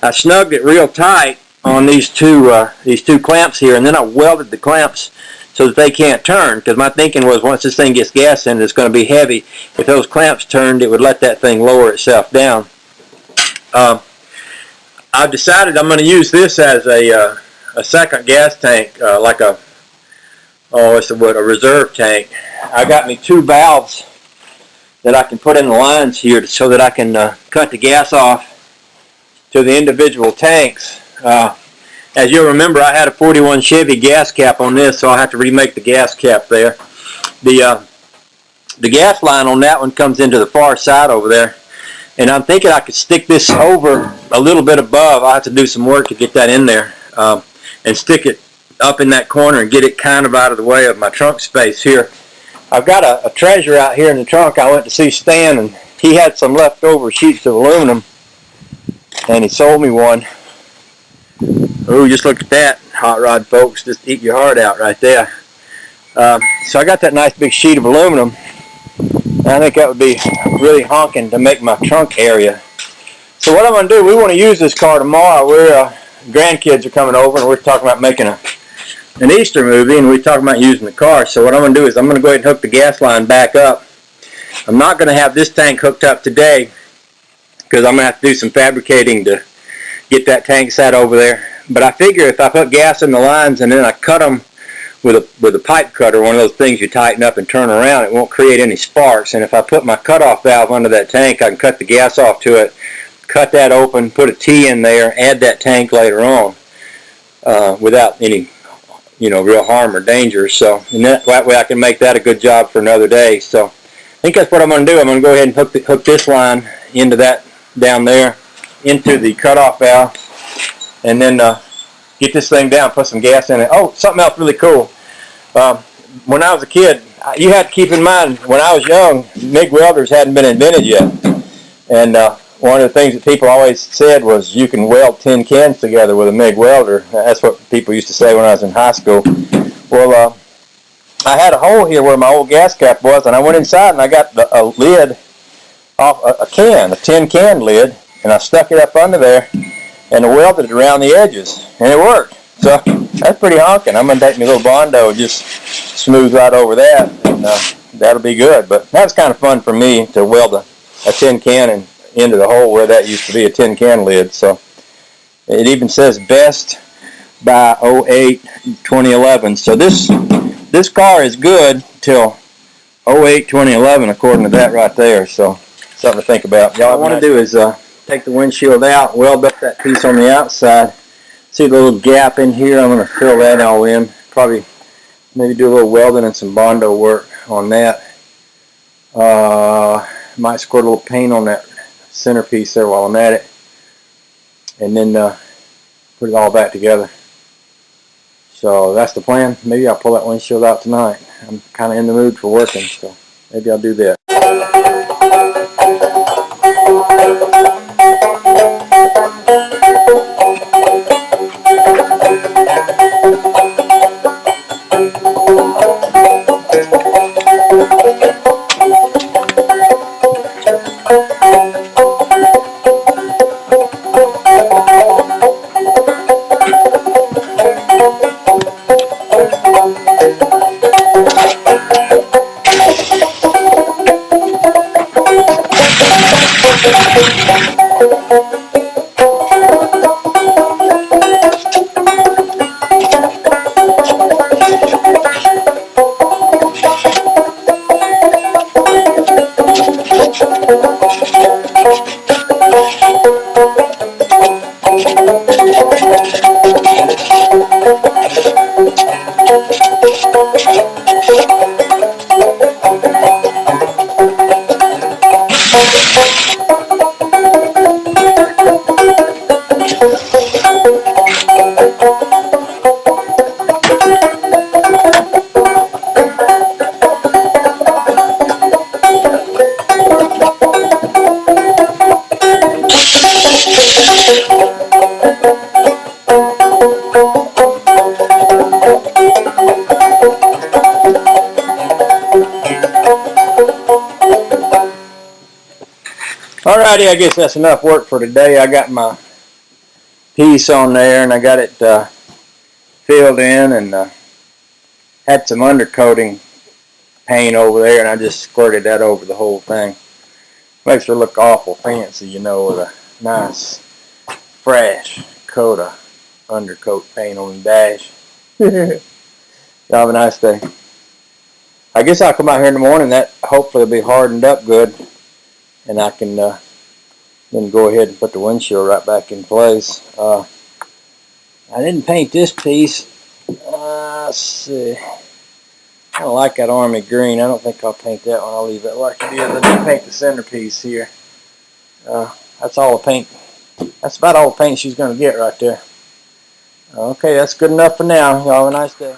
I snugged it real tight on these two clamps here, and then I welded the clamps so that they can't turn, because my thinking was once this thing gets gas in it, it's going to be heavy. If those clamps turned, it would let that thing lower itself down. I've decided I'm going to use this as a second gas tank, like a reserve tank. I got me 2 valves that I can put in the lines here so that I can cut the gas off to the individual tanks. As you'll remember, I had a 41 Chevy gas cap on this, so I'll have to remake the gas cap there. The gas line on that one comes into the far side over there, and I'm thinking I could stick this over a little bit above. I'll have to do some work to get that in there, and stick it up in that corner and get it kind of out of the way of my trunk space here. I've got a treasure out here in the trunk. I went to see Stan, and he had some leftover sheets of aluminum, and he sold me one. Oh, just look at that, hot rod folks. Just eat your heart out right there. So I got that nice big sheet of aluminum. I think that would be really honking to make my trunk area. So what I'm going to do, we want to use this car tomorrow. We're grandkids are coming over, and we're talking about making an Easter movie, and we're talking about using the car. So what I'm going to do is I'm going to go ahead and hook the gas line back up. I'm not going to have this tank hooked up today, because I'm going to have to do some fabricating to get that tank set over there. But I figure if I put gas in the lines and then I cut them with a pipe cutter, one of those things you tighten up and turn around, it won't create any sparks. And if I put my cutoff valve under that tank, I can cut the gas off to it, cut that open, put a T in there, add that tank later on without any real harm or danger. So and that way I can make that a good job for another day. So I think that's what I'm going to do. I'm going to go ahead and hook this line into that down there, into the cutoff valve, and then get this thing down, put some gas in it. Oh, something else really cool. When I was a kid, you had to keep in mind, when I was young, MIG welders hadn't been invented yet. And one of the things that people always said was you can weld tin cans together with a MIG welder. That's what people used to say when I was in high school. Well, I had a hole here where my old gas cap was, and I went inside and I got a lid off a tin can lid, and I stuck it up under there and I welded it around the edges, and it worked. So that's pretty honking. I'm going to take my little Bondo and just smooth right over that, and that'll be good. But that was kind of fun for me to weld a tin can into the hole where that used to be a tin can lid. So it even says best by 08-2011. So this car is good till 08-2011 according to that right there. So something to think about. All I want to do is take the windshield out, weld up that piece on the outside. See the little gap in here? I'm going to fill that all in. Probably maybe do a little welding and some Bondo work on that. Might squirt a little paint on that centerpiece there while I'm at it. And then put it all back together. So that's the plan. Maybe I'll pull that windshield out tonight. I'm kind of in the mood for working, so maybe I'll do that. Alrighty, I guess that's enough work for today. I got my piece on there and I got it filled in and had some undercoating paint over there and I just squirted that over the whole thing. Makes her look awful fancy, you know, with a nice fresh coat of undercoat paint on the dash. Y'all have a nice day. I guess I'll come out here in the morning. That hopefully will be hardened up good and I can then go ahead and put the windshield right back in place. I didn't paint this piece. Let's see. I don't like that army green. I don't think I'll paint that one. I'll leave it like it is. I didn't paint the centerpiece here. That's all the paint. That's about all the paint she's going to get right there. Okay, that's good enough for now. Y'all have a nice day.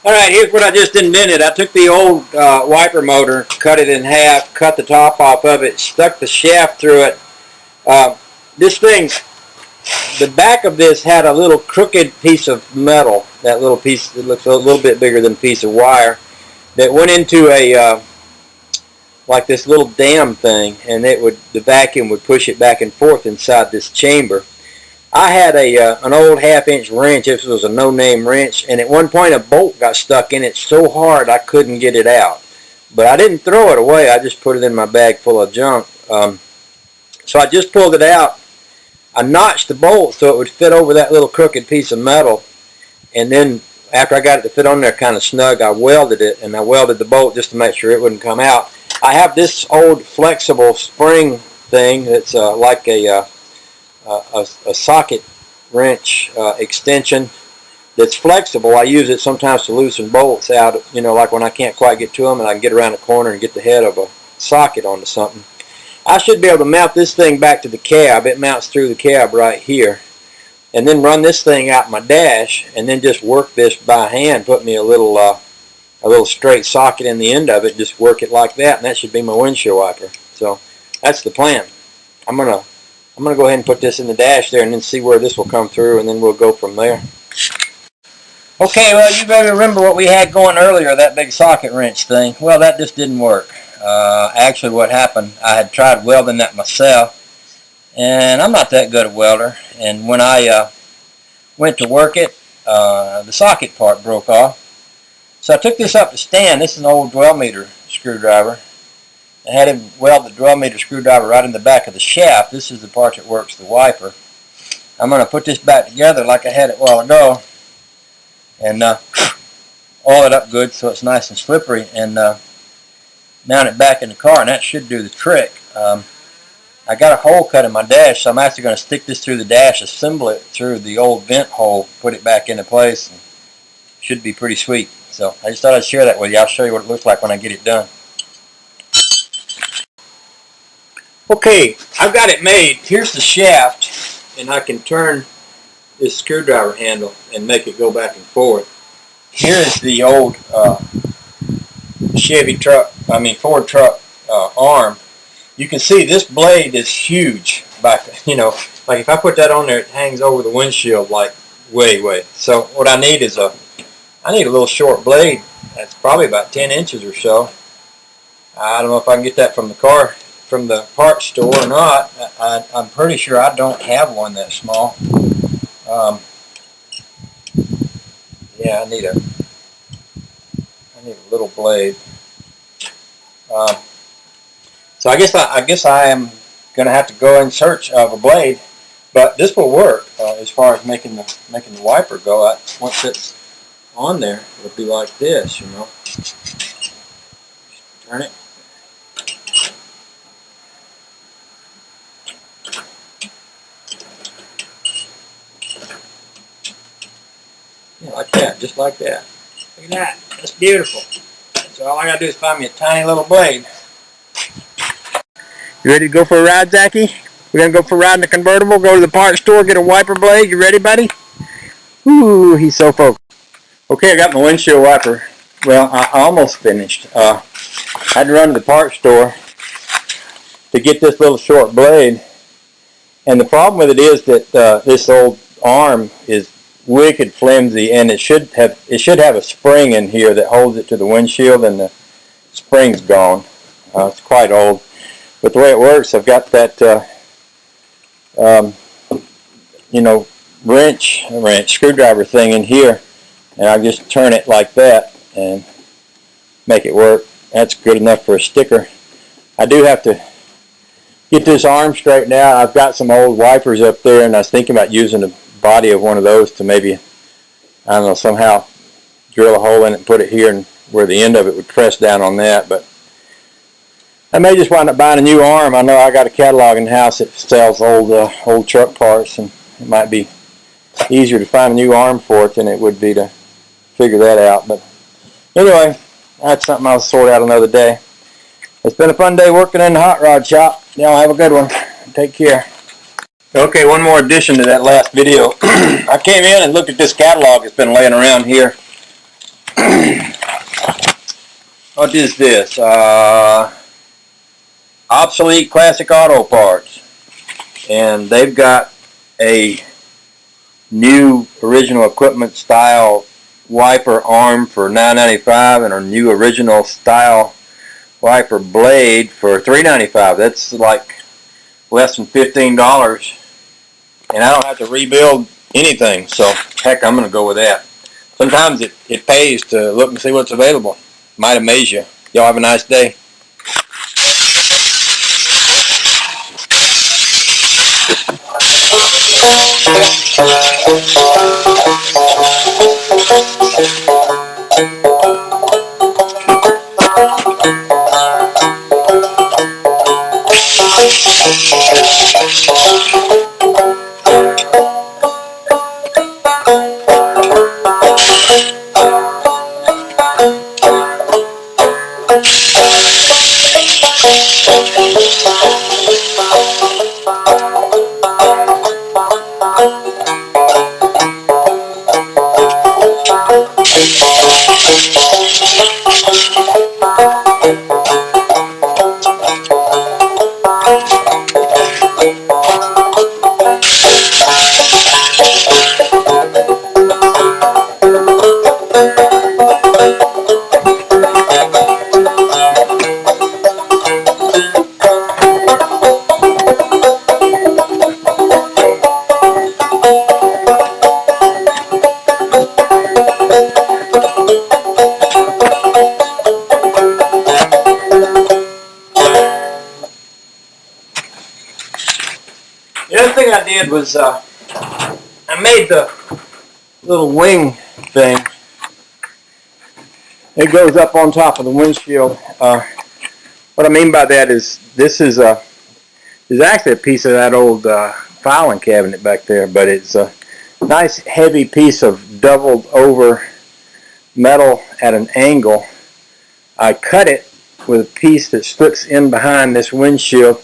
Alright, here's what I just invented. I took the old wiper motor, cut it in half, cut the top off of it, stuck the shaft through it. This thing, the back of this had a little crooked piece of metal, that little piece that looks a little bit bigger than a piece of wire, that went into a, like this little dam thing, and the vacuum would push it back and forth inside this chamber. I had an old 1/2-inch wrench. This was a no-name wrench, and at one point a bolt got stuck in it so hard I couldn't get it out. But I didn't throw it away. I just put it in my bag full of junk. So I just pulled it out. I notched the bolt so it would fit over that little crooked piece of metal, and then after I got it to fit on there kind of snug, I welded it, and I welded the bolt just to make sure it wouldn't come out. I have this old flexible spring thing that's like a socket wrench extension that's flexible. I use it sometimes to loosen bolts out, you know, like when I can't quite get to them and I can get around the corner and get the head of a socket onto something. I should be able to mount this thing back to the cab. It mounts through the cab right here. And then run this thing out my dash and then just work this by hand. Put me a little straight socket in the end of it. Just work it like that, and that should be my windshield wiper. So that's the plan. I'm gonna go ahead and put this in the dash there and then see where this will come through, and then we'll go from there. Okay, well, you better remember what we had going earlier, that big socket wrench thing. Well, that just didn't work. Actually, what happened, I had tried welding that myself, and I'm not that good a welder. And when I went to work it, the socket part broke off. So I took this up to Stan. This is an old dwell meter screwdriver. I had him weld the dwell meter screwdriver right in the back of the shaft. This is the part that works the wiper. I'm going to put this back together like I had it a while ago and oil it up good so it's nice and slippery, and mount it back in the car, and that should do the trick. I got a hole cut in my dash, so I'm actually going to stick this through the dash, assemble it through the old vent hole, put it back into place, and should be pretty sweet. So I just thought I'd share that with you. I'll show you what it looks like when I get it done. Okay, I've got it made. Here's the shaft, and I can turn this screwdriver handle and make it go back and forth. Here is the old Ford truck arm. You can see this blade is huge back, you know, like if I put that on there, it hangs over the windshield like way. So what I need is a little short blade that's probably about 10 inches or so. I don't know if I can get that from the parts store or not. I'm pretty sure I don't have one that small. Yeah, I need a little blade. So I guess I am going to have to go in search of a blade, but this will work as far as making the wiper go. Once it's on there, it'll be like this, you know. Turn it. Yeah, like that, just like that. Look at that. That's beautiful. So all I gotta do is find me a tiny little blade. You ready to go for a ride, Zachy? We're gonna go for a ride in the convertible, go to the parts store, get a wiper blade. You ready, buddy? Ooh, he's so focused. Okay, I got my windshield wiper. Well, I almost finished. I had to run to the parts store to get this little short blade. And the problem with it is that this old arm is wicked flimsy, and it should have a spring in here that holds it to the windshield, and the spring's gone. It's quite old. But the way it works, I've got that, you know, wrench, screwdriver thing in here, and I just turn it like that and make it work. That's good enough for a sticker. I do have to get this arm straightened out. I've got some old wipers up there, and I was thinking about using the body of one of those to maybe, I don't know, somehow drill a hole in it and put it here, and where the end of it would press down on that. But I may just wind up buying a new arm. I know I got a catalog in the house that sells old truck parts, and it might be easier to find a new arm for it than it would be to figure that out. But anyway, that's something I'll sort out another day. It's been a fun day working in the hot rod shop. Y'all have a good one. Take care. Okay, one more addition to that last video. I came in and looked at this catalog that's been laying around here. What is this? Obsolete classic auto parts. And they've got a new original equipment style wiper arm for $9.95 and a new original style wiper blade for $3.95. That's like less than $15, and I don't have to rebuild anything, so heck, I'm going to go with that. Sometimes it pays to look and see what's available. Might amaze you. Y'all have a nice day. The other thing I did was I made the little wing thing. It goes up on top of the windshield. What I mean by that is this is actually a piece of that old filing cabinet back there, but it's a nice heavy piece of doubled over metal at an angle. I cut it with a piece that slips in behind this windshield.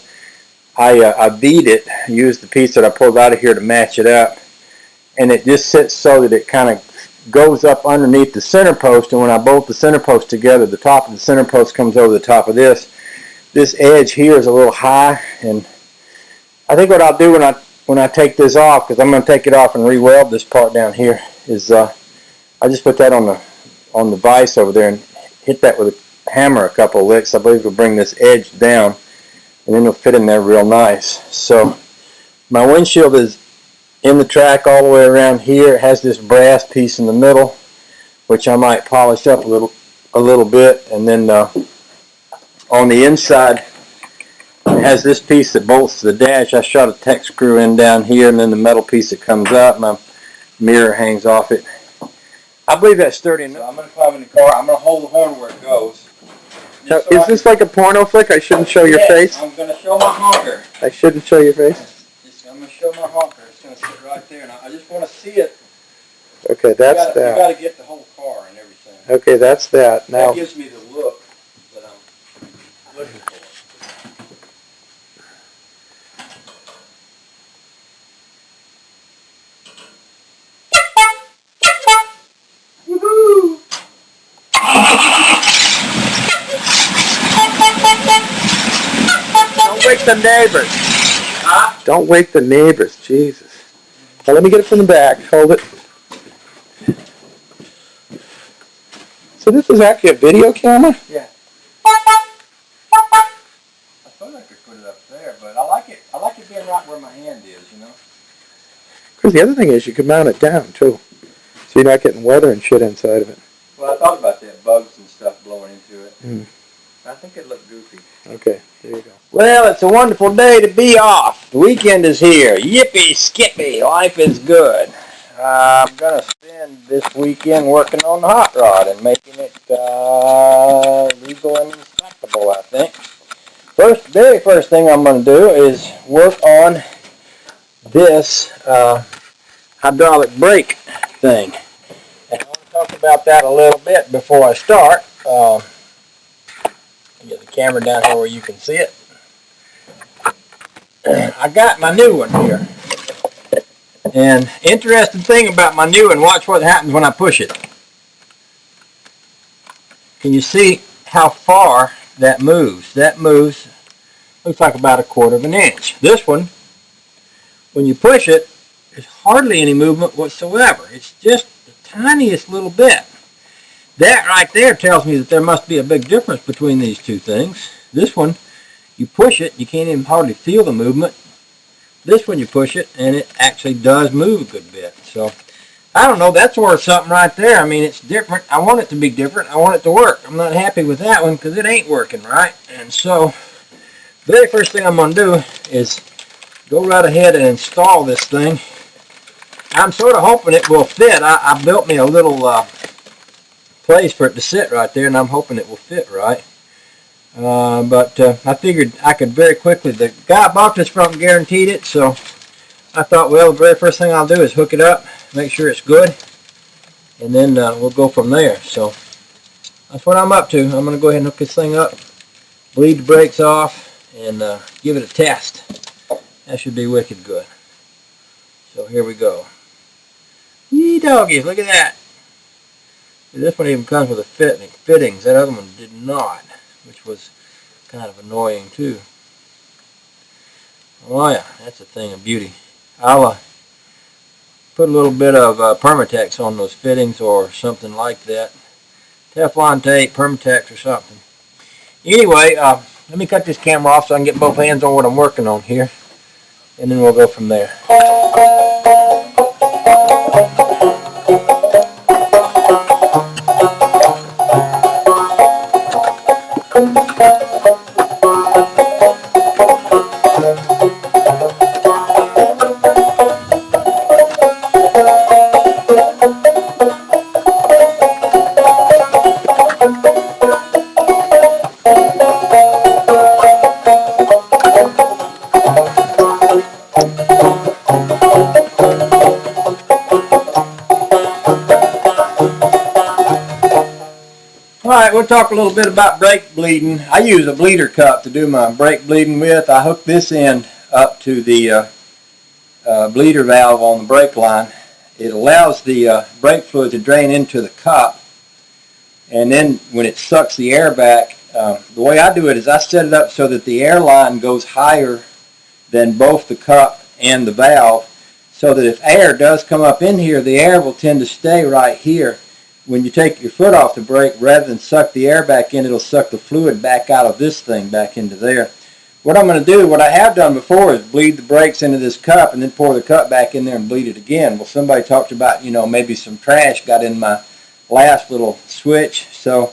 I beat it, used the piece that I pulled out of here to match it up, and it just sits so that it kind of goes up underneath the center post, and when I bolt the center post together, the top of the center post comes over the top of this. This edge here is a little high, and I think what I'll do when I take this off, because I'm going to take it off and re-weld this part down here, is I just put that on the vise over there and hit that with a hammer a couple of licks. I believe it'll bring this edge down, and then it'll fit in there real nice. So my windshield is in the track all the way around here. It has this brass piece in the middle, which I might polish up a little bit, and then on the inside it has this piece that bolts to the dash. I shot a Tech screw in down here, and then the metal piece that comes up. My mirror hangs off it. I believe that's sturdy enough. So I'm going to climb in the car. I'm going to hold the horn where it goes. Now, is this like a porno flick? I shouldn't show your face? I'm going to show my honker. I shouldn't show your face? I'm going to show my honker. It's going to sit right there, and I just want to see it. Okay, that's that. You got to get the whole car and everything. Okay, that's that. Now, that gives me the look that I'm looking for. don't wake the neighbors. Huh? Don't wake the neighbors, Jesus. Now let me get it from the back. Hold it. So this is actually a video camera? Yeah. I thought I could put Because the other thing is you could mount it down too, so you're not getting weather and shit inside of it. Well, I thought about that, bugs and stuff blowing into it. Mm. I think it'd look goofy. Okay, there you go. Well, it's a wonderful day to be off. The weekend is here. Yippee skippy, life is good. I'm going to spend this weekend working on the hot rod and making it legal and inspectable, I think. Very first thing I'm going to do is work on this hydraulic brake thing. And I want to talk about that a little bit before I start. Get the camera down here where you can see it. I got my new one here. And interesting thing about my new one, watch what happens when I push it. Can you see how far that moves? That moves, looks like about 1/4 inch. This one, when you push it, there's hardly any movement whatsoever. It's just the tiniest little bit. That right there tells me that there must be a big difference between these two things. This one, you push it, you can't even hardly feel the movement. This one you push it, and it actually does move a good bit. So, I don't know, that's worth something right there. I mean, it's different. I want it to be different. I want it to work. I'm not happy with that one because it ain't working right. And so, very first thing I'm going to do is go right ahead and install this thing. I'm sort of hoping it will fit. I built me a little place for it to sit right there, and I'm hoping it will fit right. But I figured I could very quickly, the guy I bought this from guaranteed it, so I thought, well, the very first thing I'll do is hook it up, make sure it's good, and then we'll go from there. So that's what I'm up to. I'm going to go ahead and hook this thing up, bleed the brakes off, and give it a test. That should be wicked good. So here we go. Yee doggies, look at that. This one even comes with a fittings. That other one did not, which was kind of annoying too. Oh yeah, that's a thing of beauty. I'll put a little bit of Permatex on those fittings or something like that. Teflon tape, Permatex or something. Anyway, let me cut this camera off so I can get both hands on what I'm working on here. And then we'll go from there. Alright, we'll talk a little bit about brake bleeding. I use a bleeder cup to do my brake bleeding with. I hook this end up to the bleeder valve on the brake line. It allows the brake fluid to drain into the cup, and then when it sucks the air back, the way I do it is I set it up so that the air line goes higher than both the cup and the valve, so that if air does come up in here, the air will tend to stay right here. When you take your foot off the brake, rather than suck the air back in, it'll suck the fluid back out of this thing back into there. What I'm going to do, what I have done before, is bleed the brakes into this cup and then pour the cup back in there and bleed it again. Well, somebody talked about, maybe some trash got in my last little switch. So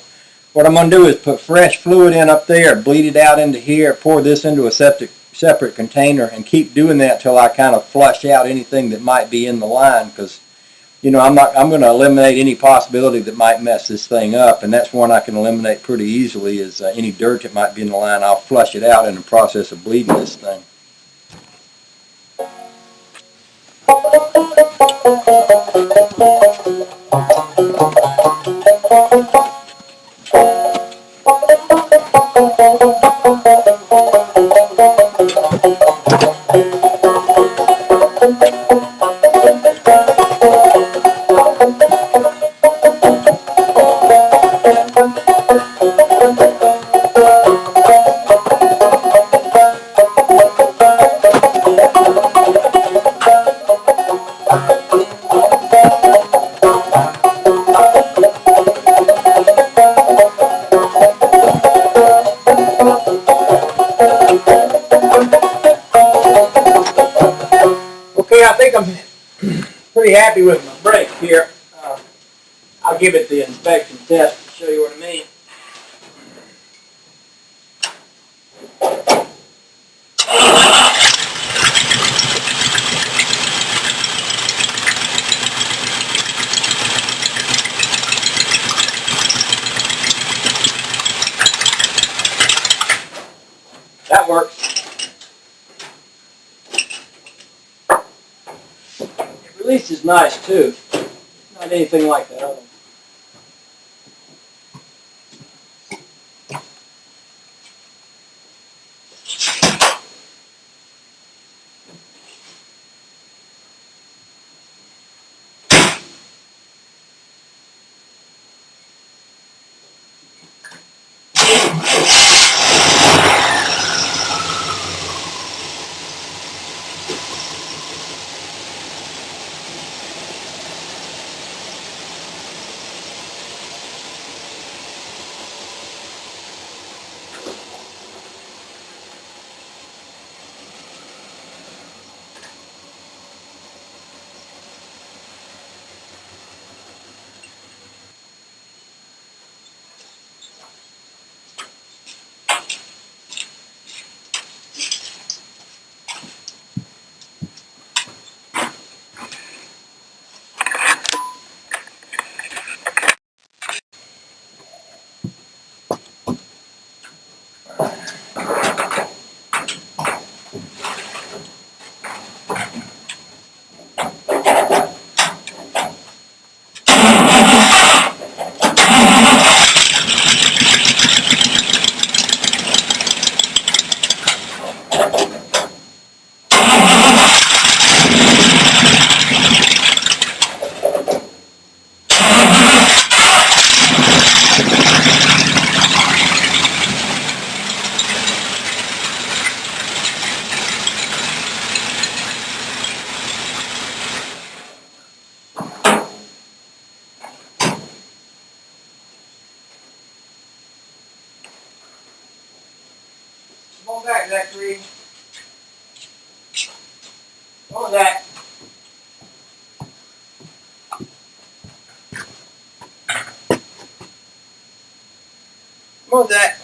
what I'm going to do is put fresh fluid in up there, bleed it out into here, pour this into a separate container, and keep doing that till I kind of flush out anything that might be in the line, because I'm going to eliminate any possibility that might mess this thing up, and that's one I can eliminate pretty easily, is any dirt that might be in the line. I'll flush it out in the process of bleeding this thing. pretty happy with my brake here. I'll give it the inspection test to show you what I mean. That works. It releases nice too. Not anything like that other one. Come on back, Zachary. Come on, Zach. Come on, Zach.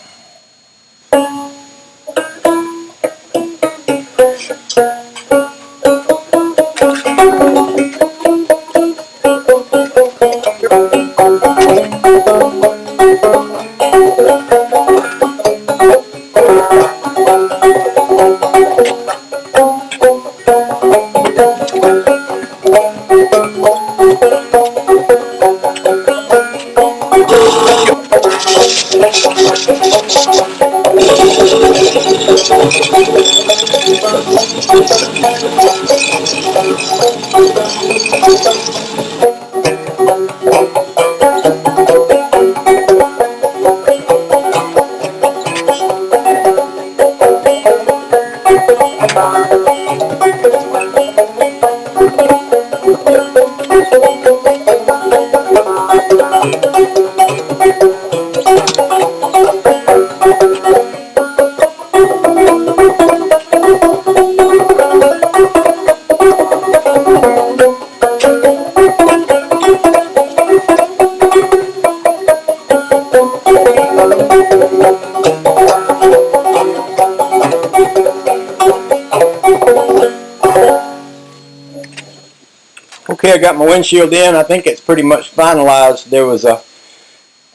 Okay, I got my windshield in. I think it's pretty much finalized. There was a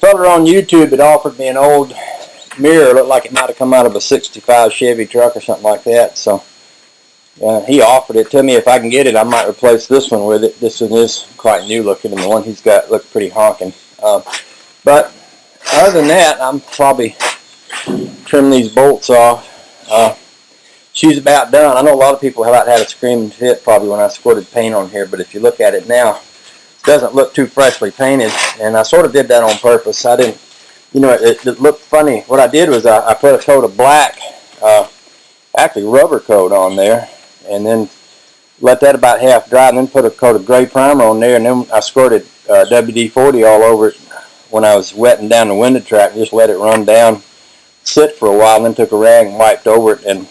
fella on YouTube that offered me an old mirror. Looked like it might have come out of a 65 Chevy truck or something like that. So he offered it to me. If I can get it, I might replace this one with it. This one is quite new looking, and the one he's got looked pretty honking. But other than that, I'm probably trim these bolts off. She's about done. I know a lot of people have had a screaming fit probably when I squirted paint on here, but if you look at it now, it doesn't look too freshly painted, and I sort of did that on purpose. I didn't, it looked funny. What I did was I put a coat of black, actually rubber coat on there, and then let that about half dry, and then put a coat of gray primer on there, and then I squirted WD-40 all over it when I was wetting down the window track. Just let it run down, sit for a while, and then took a rag and wiped over it, and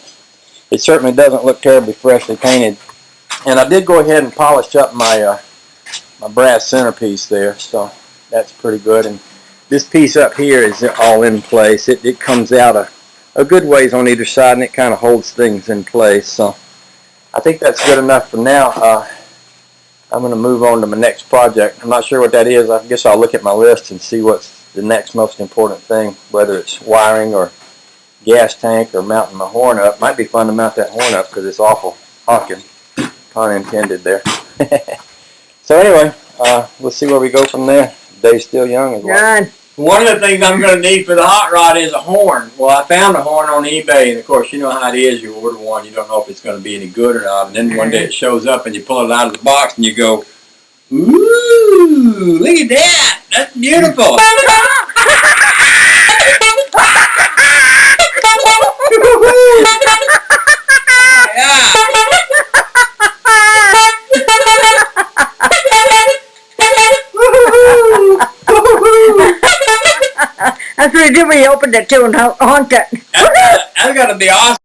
it certainly doesn't look terribly freshly painted. And I did go ahead and polish up my my brass centerpiece there, so that's pretty good. And this piece up here is all in place. It comes out a good ways on either side, and it kind of holds things in place. So I think that's good enough for now. I'm going to move on to my next project. I'm not sure what that is. I guess I'll look at my list and see what's the next most important thing, whether it's wiring or gas tank or mounting my horn up. Might be fun to mount that horn up because it's awful honking. Pun intended there. So anyway, we'll see where we go from there. The day's still young as well. Run. One of the things I'm going to need for the hot rod is a horn. Well, I found a horn on eBay, and of course, you know how it is. You order one, you don't know if it's going to be any good or not, and then one day it shows up, and you pull it out of the box, and you go, "Ooh, look at that! That's beautiful." That's what he did when he opened it too and honked it. That's got to be awesome.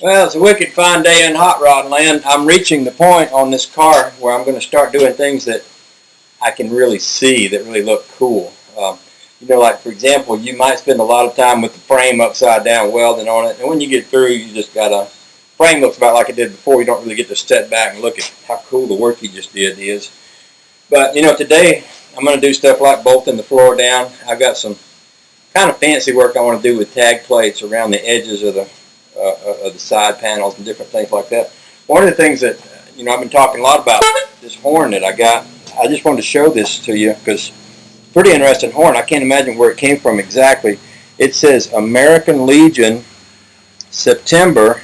Well, it's a wicked fine day in hot rod land. I'm reaching the point on this car where I'm going to start doing things that I can really see, that really look cool. You know, like for example, you might spend a lot of time with the frame upside down welding on it, and when you get through, you just got a frame looks about like it did before. You don't really get to step back and look at how cool the work you just did is. But you know, today I'm going to do stuff like bolting the floor down. I've got some kind of fancy work I want to do with tag plates around the edges of the side panels and different things like that. One of the things that, you know, I've been talking a lot about this horn that I got. I just wanted to show this to you because it's a pretty interesting horn. I can't imagine where it came from exactly. It says American Legion, September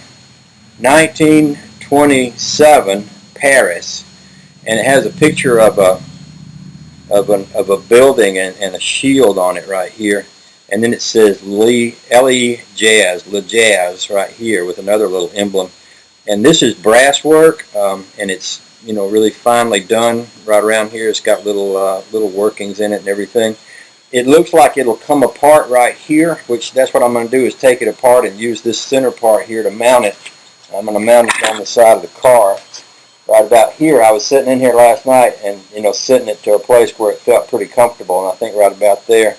1927, Paris, and it has a picture of a building and a shield on it right here. And then it says L.E. Jazz, Le Jazz, right here with another little emblem. And this is brass work, and it's, you know, really finely done right around here. It's got little workings in it and everything. It looks like it'll come apart right here, which that's what I'm going to do is take it apart and use this center part here to mount it. I'm going to mount it on the side of the car. Right about here, I was sitting in here last night and, you know, sitting it to a place where it felt pretty comfortable, and I think right about there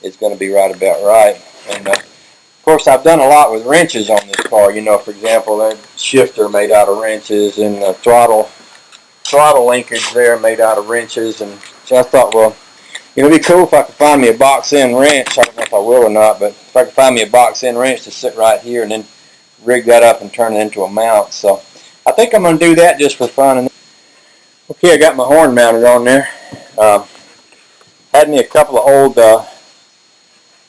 is going to be right about right. And of course, I've done a lot with wrenches on this car. You know, for example, that shifter made out of wrenches, and the throttle linkage there made out of wrenches. And so I thought, well, you know, it'd be cool if I could find me a box-end wrench. I don't know if I will or not, but if I could find me a box-end wrench to sit right here and then rig that up and turn it into a mount. So I think I'm going to do that just for fun. Okay, I got my horn mounted on there. Had me a couple of old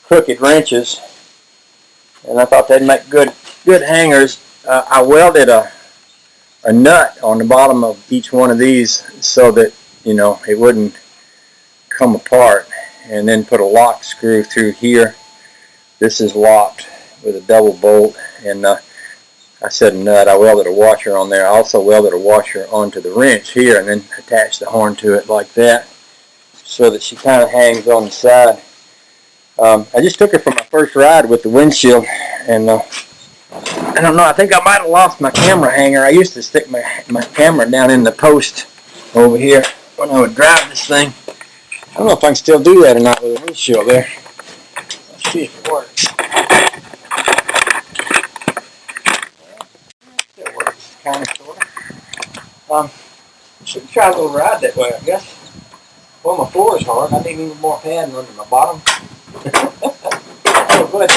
crooked wrenches, and I thought they'd make good hangers. I welded a nut on the bottom of each one of these so that, you know, it wouldn't come apart, and then put a lock screw through here. This is locked with a double bolt, and I said nut. I welded a washer on there. I also welded a washer onto the wrench here, and then attached the horn to it like that so that she kind of hangs on the side. I just took her for my first ride with the windshield, and I don't know, I think I might have lost my camera hanger. I used to stick my camera down in the post over here when I would drive this thing. I don't know if I can still do that or not with the windshield there. Let's see if it works. It still works, kind of, sort of. Should try a little ride that way, I guess. Well, my floor is hard. I need even more padding under my bottom. Oh, good.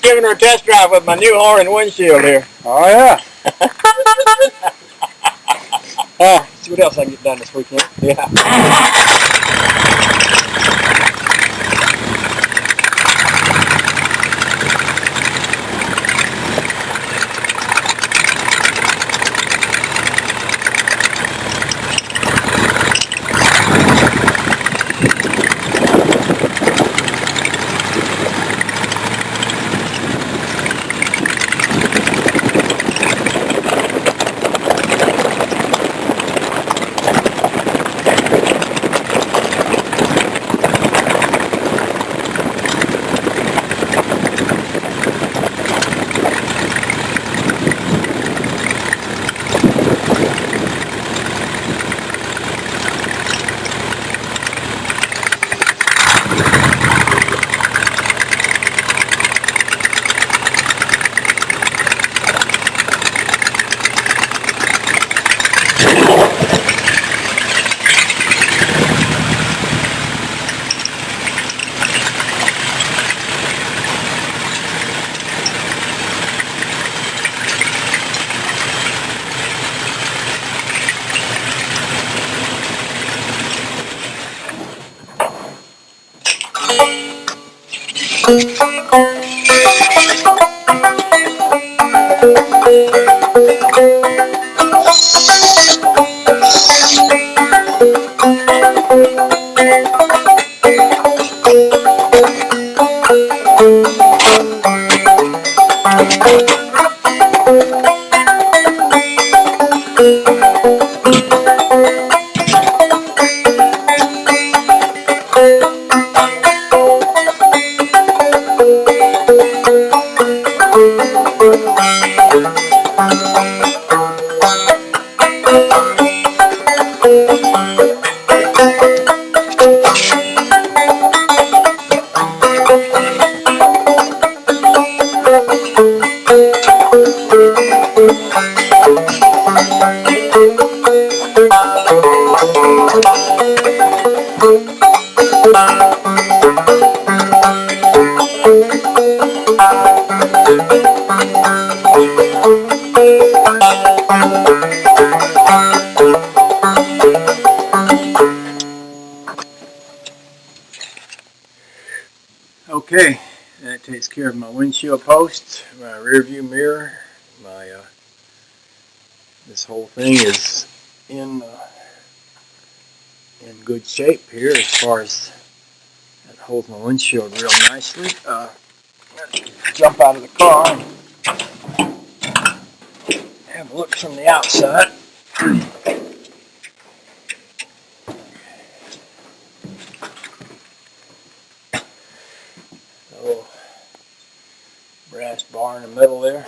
giving her a test drive with my new Horn windshield here. Oh yeah. See what else I can get done this weekend. Yeah. Okay, that takes care of my windshield posts, my rear view mirror, my this whole thing is in good shape here as far as that holds my windshield real nicely. Jump out of the car and have a look from the outside. Little brass bar in the middle there.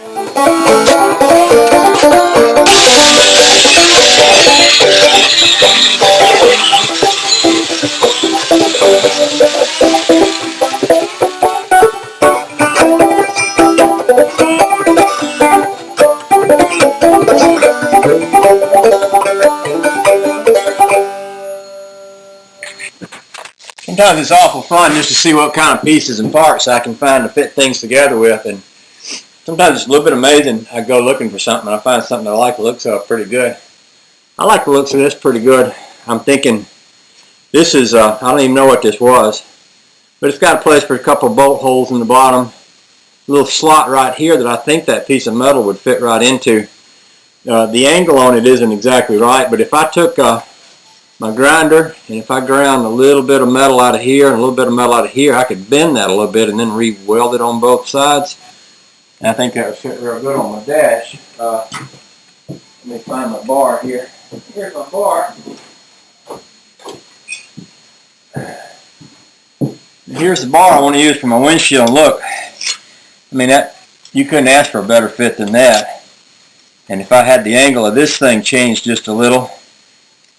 Sometimes it's awful fun just to see what kind of pieces and parts I can find to fit things together with, and sometimes it's a little bit amazing. I go looking for something and I find something I like the looks of pretty good. I like the looks of this pretty good. I'm thinking this is, I don't even know what this was, but it's got a place for a couple of bolt holes in the bottom, a little slot right here that I think that piece of metal would fit right into. The angle on it isn't exactly right, but if I took my grinder and if I ground a little bit of metal out of here and a little bit of metal out of here, I could bend that a little bit and then re-weld it on both sides. And I think that would fit real good on my dash. Let me find my bar here. Here's my bar. Here's the bar I want to use for my windshield. Look, I mean, that you couldn't ask for a better fit than that. And if I had the angle of this thing changed just a little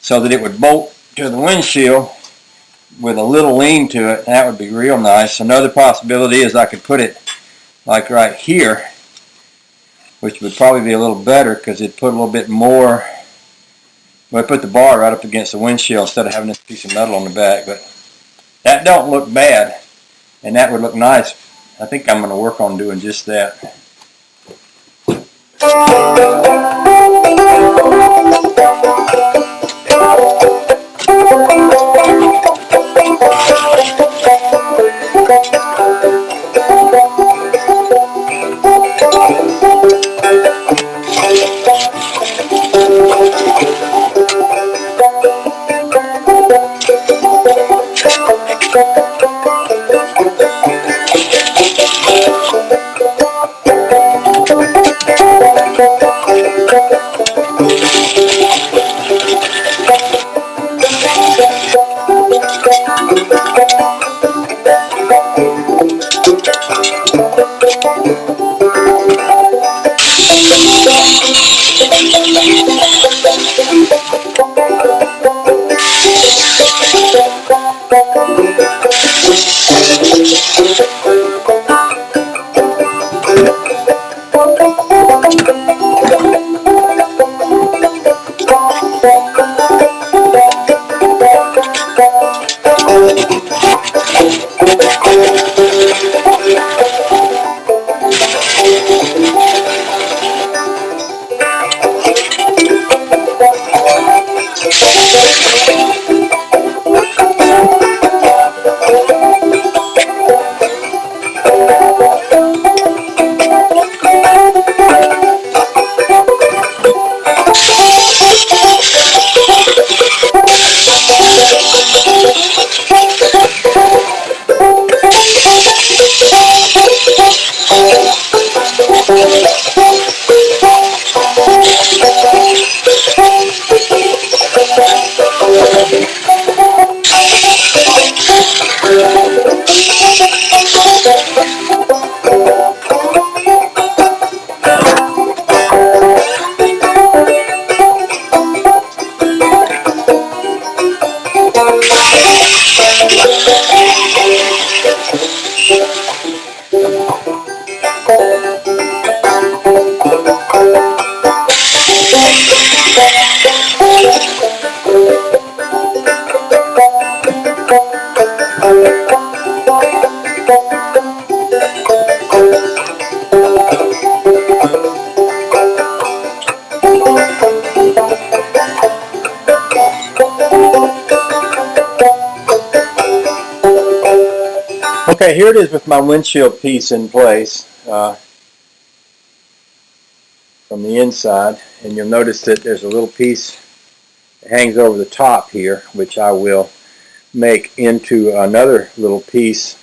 so that it would bolt to the windshield with a little lean to it, that would be real nice. Another possibility is I could put it like right here, which would probably be a little better because it'd put a little bit more. Well, I put the bar right up against the windshield instead of having this piece of metal on the back, but that don't look bad, and that would look nice I think I'm going to work on doing just that. Okay, here it is with my windshield piece in place from the inside, and you'll notice that there's a little piece that hangs over the top here, which I will make into another little piece.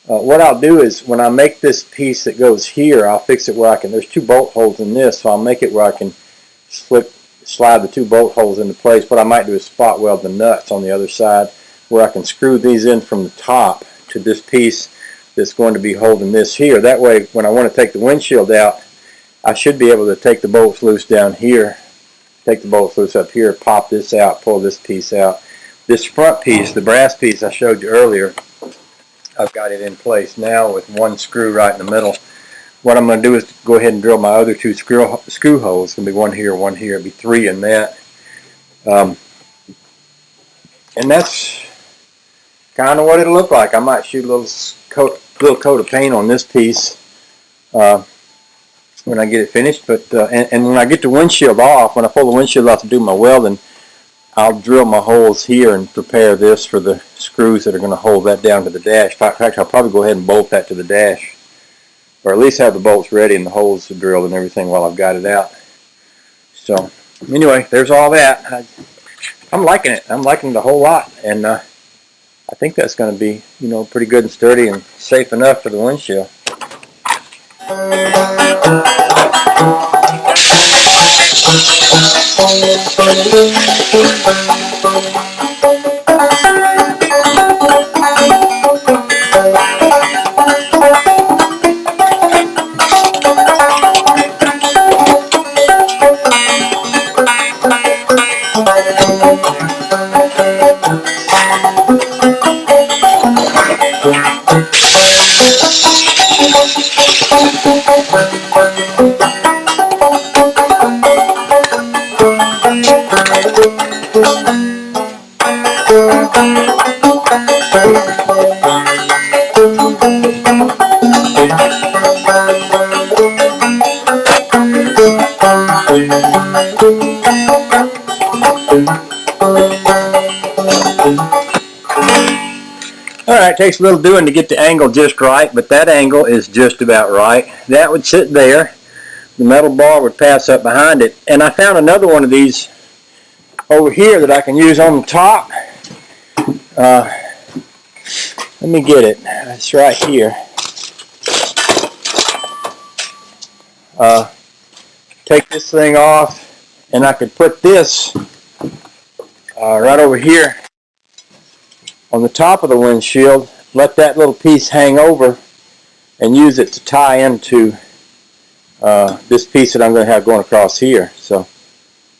What I'll do is when I make this piece that goes here, I'll fix it where I can, there's 2 bolt holes in this, so I'll make it where I can slide the 2 bolt holes into place. What I might do is spot weld the nuts on the other side where I can screw these in from the top to this piece that's going to be holding this here. That way, when I want to take the windshield out, I should be able to take the bolts loose down here, take the bolts loose up here, pop this out, pull this piece out. This front piece, the brass piece I showed you earlier, I've got it in place now with 1 screw right in the middle. What I'm going to do is go ahead and drill my other 2 screw holes. It's going to be 1 here, 1 here. It'll be 3 in that. And that's kind of what it'll look like. I might shoot a little coat of paint on this piece when I get it finished. But and when I get the windshield off, when I pull the windshield off to do my welding, I'll drill my holes here and prepare this for the screws that are going to hold that down to the dash. In fact, I'll probably go ahead and bolt that to the dash, or at least have the bolts ready and the holes drilled and everything while I've got it out. So anyway, there's all that. I'm liking it. I'm liking it a whole lot, and I think that's going to be, pretty good and sturdy and safe enough for the windshield. Alright, takes a little doing to get the angle just right, but that angle is just about right. That would sit there. The metal bar would pass up behind it. And I found another one of these over here that I can use on the top. Let me get it. It's right here. Take this thing off, and I could put this right over here on the top of the windshield, let that little piece hang over, and use it to tie into this piece that I'm going to have going across here. So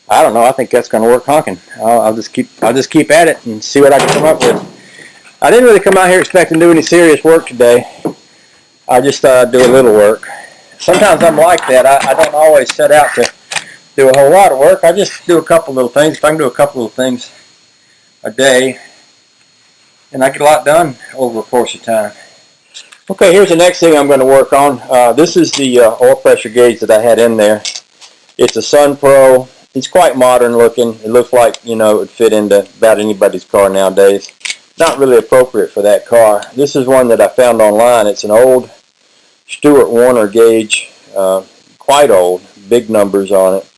I don't know. I think that's going to work honking. I'll just keep at it and see what I can come up with. I didn't really come out here expecting to do any serious work today. I just thought I'd do a little work. Sometimes I'm like that. I don't always set out to do a whole lot of work. I just do a couple little things. If I can do a couple little things a day, and I get a lot done over a course of time. Okay, here's the next thing I'm going to work on. This is the oil pressure gauge that I had in there. It's a Sun Pro. It's quite modern looking. It looks like, you know, it would fit into about anybody's car nowadays. Not really appropriate for that car. This is one that I found online. It's an old Stewart Warner gauge, quite old, big numbers on it.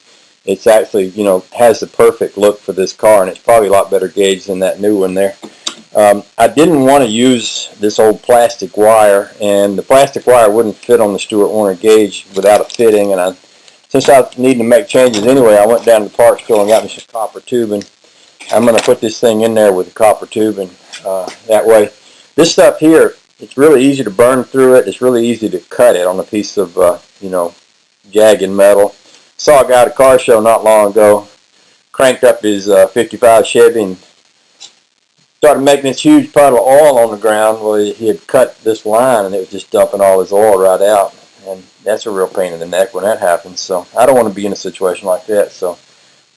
It's actually, you know, has the perfect look for this car, and it's probably a lot better gauge than that new one there. I didn't want to use this old plastic wire, and the plastic wire wouldn't fit on the Stewart Warner gauge without it fitting, and since I needed to make changes anyway, I went down to the parts store and got me some copper tubing. I'm going to put this thing in there with the copper tubing. That way, this stuff here, it's really easy to burn through it. It's really easy to cut it on a piece of, you know, jagged metal. Saw a guy at a car show not long ago, cranked up his 55 Chevy and started making this huge puddle of oil on the ground. Well, he had cut this line and it was just dumping all his oil right out. And that's a real pain in the neck when that happens. So I don't want to be in a situation like that. So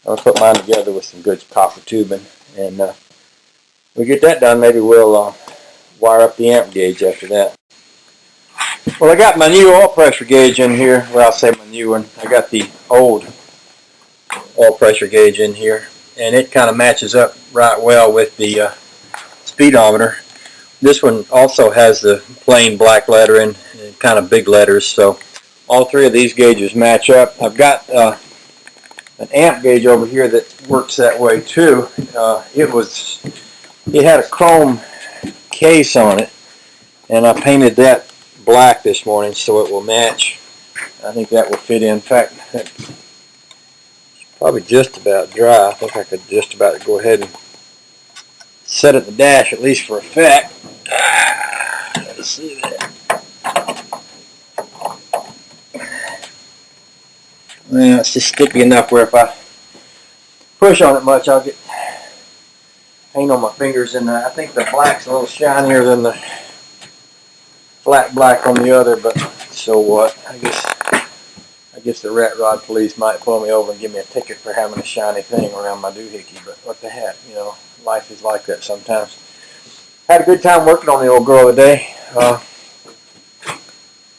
I'll put mine together with some good copper tubing. And we get that done, maybe we'll wire up the amp gauge after that. Well, I got my new oil pressure gauge in here. Well, I'll say my new one. I got the old oil pressure gauge in here, and it kind of matches up right well with the speedometer. This one also has the plain black lettering and kind of big letters, so all three of these gauges match up. I've got an amp gauge over here that works that way too. It had a chrome case on it, and I painted that black this morning so it will match. I think that will fit in. In fact, it's probably just about dry. I think I could just about go ahead and set it in the dash, at least for effect. Let's see that. Well, it's just sticky enough where if I push on it much, I'll get paint on my fingers. And I think the black's a little shinier than the flat black on the other, but so what? I guess the rat rod police might pull me over and give me a ticket for having a shiny thing around my doohickey, but what the heck, you know, life is like that sometimes. Had a good time working on the old girl today.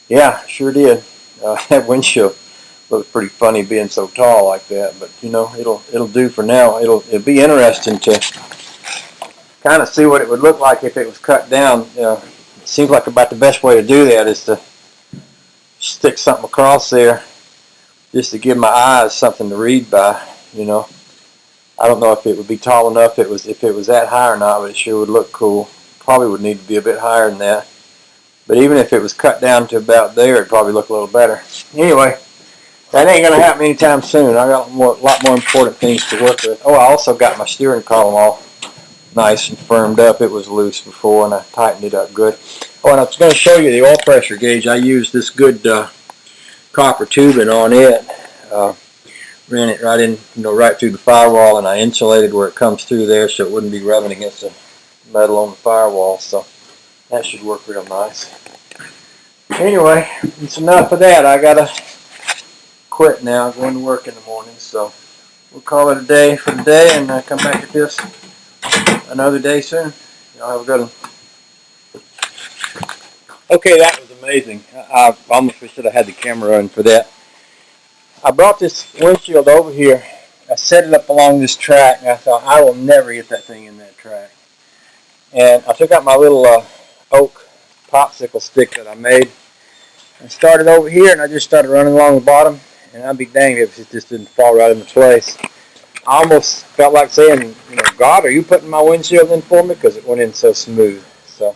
Yeah, sure did. That windshield looks pretty funny being so tall like that, but you know, it'll do for now. It'll be interesting to kind of see what it would look like if it was cut down. It seems like about the best way to do that is to stick something across there just to give my eyes something to read by, you know. I don't know if it would be tall enough if it was that high or not, but it sure would look cool. Probably would need to be a bit higher than that. But even if it was cut down to about there, it'd probably look a little better. Anyway, that ain't going to happen anytime soon. I got a lot more important things to work with. Oh, I also got my steering column all nice and firmed up. It was loose before, and I tightened it up good. Oh, and I was going to show you the oil pressure gauge. I used this good copper tubing on it. Ran it right in, you know, right through the firewall, and I insulated where it comes through there so it wouldn't be rubbing against the metal on the firewall. So that should work real nice. Anyway, it's enough of that. I gotta quit now, going to work in the morning. So we'll call it a day for the day, and come back at this another day soon. Y'all have a good one. Okay, that was amazing. I almost wish that I had the camera on for that. I brought this windshield over here. I set it up along this track, and I thought, I will never get that thing in that track. And I took out my little oak popsicle stick that I made. I started over here, and I just started running along the bottom, and I'd be danged if it just didn't fall right into place. I almost felt like saying, God, are you putting my windshield in for me? Because it went in so smooth. So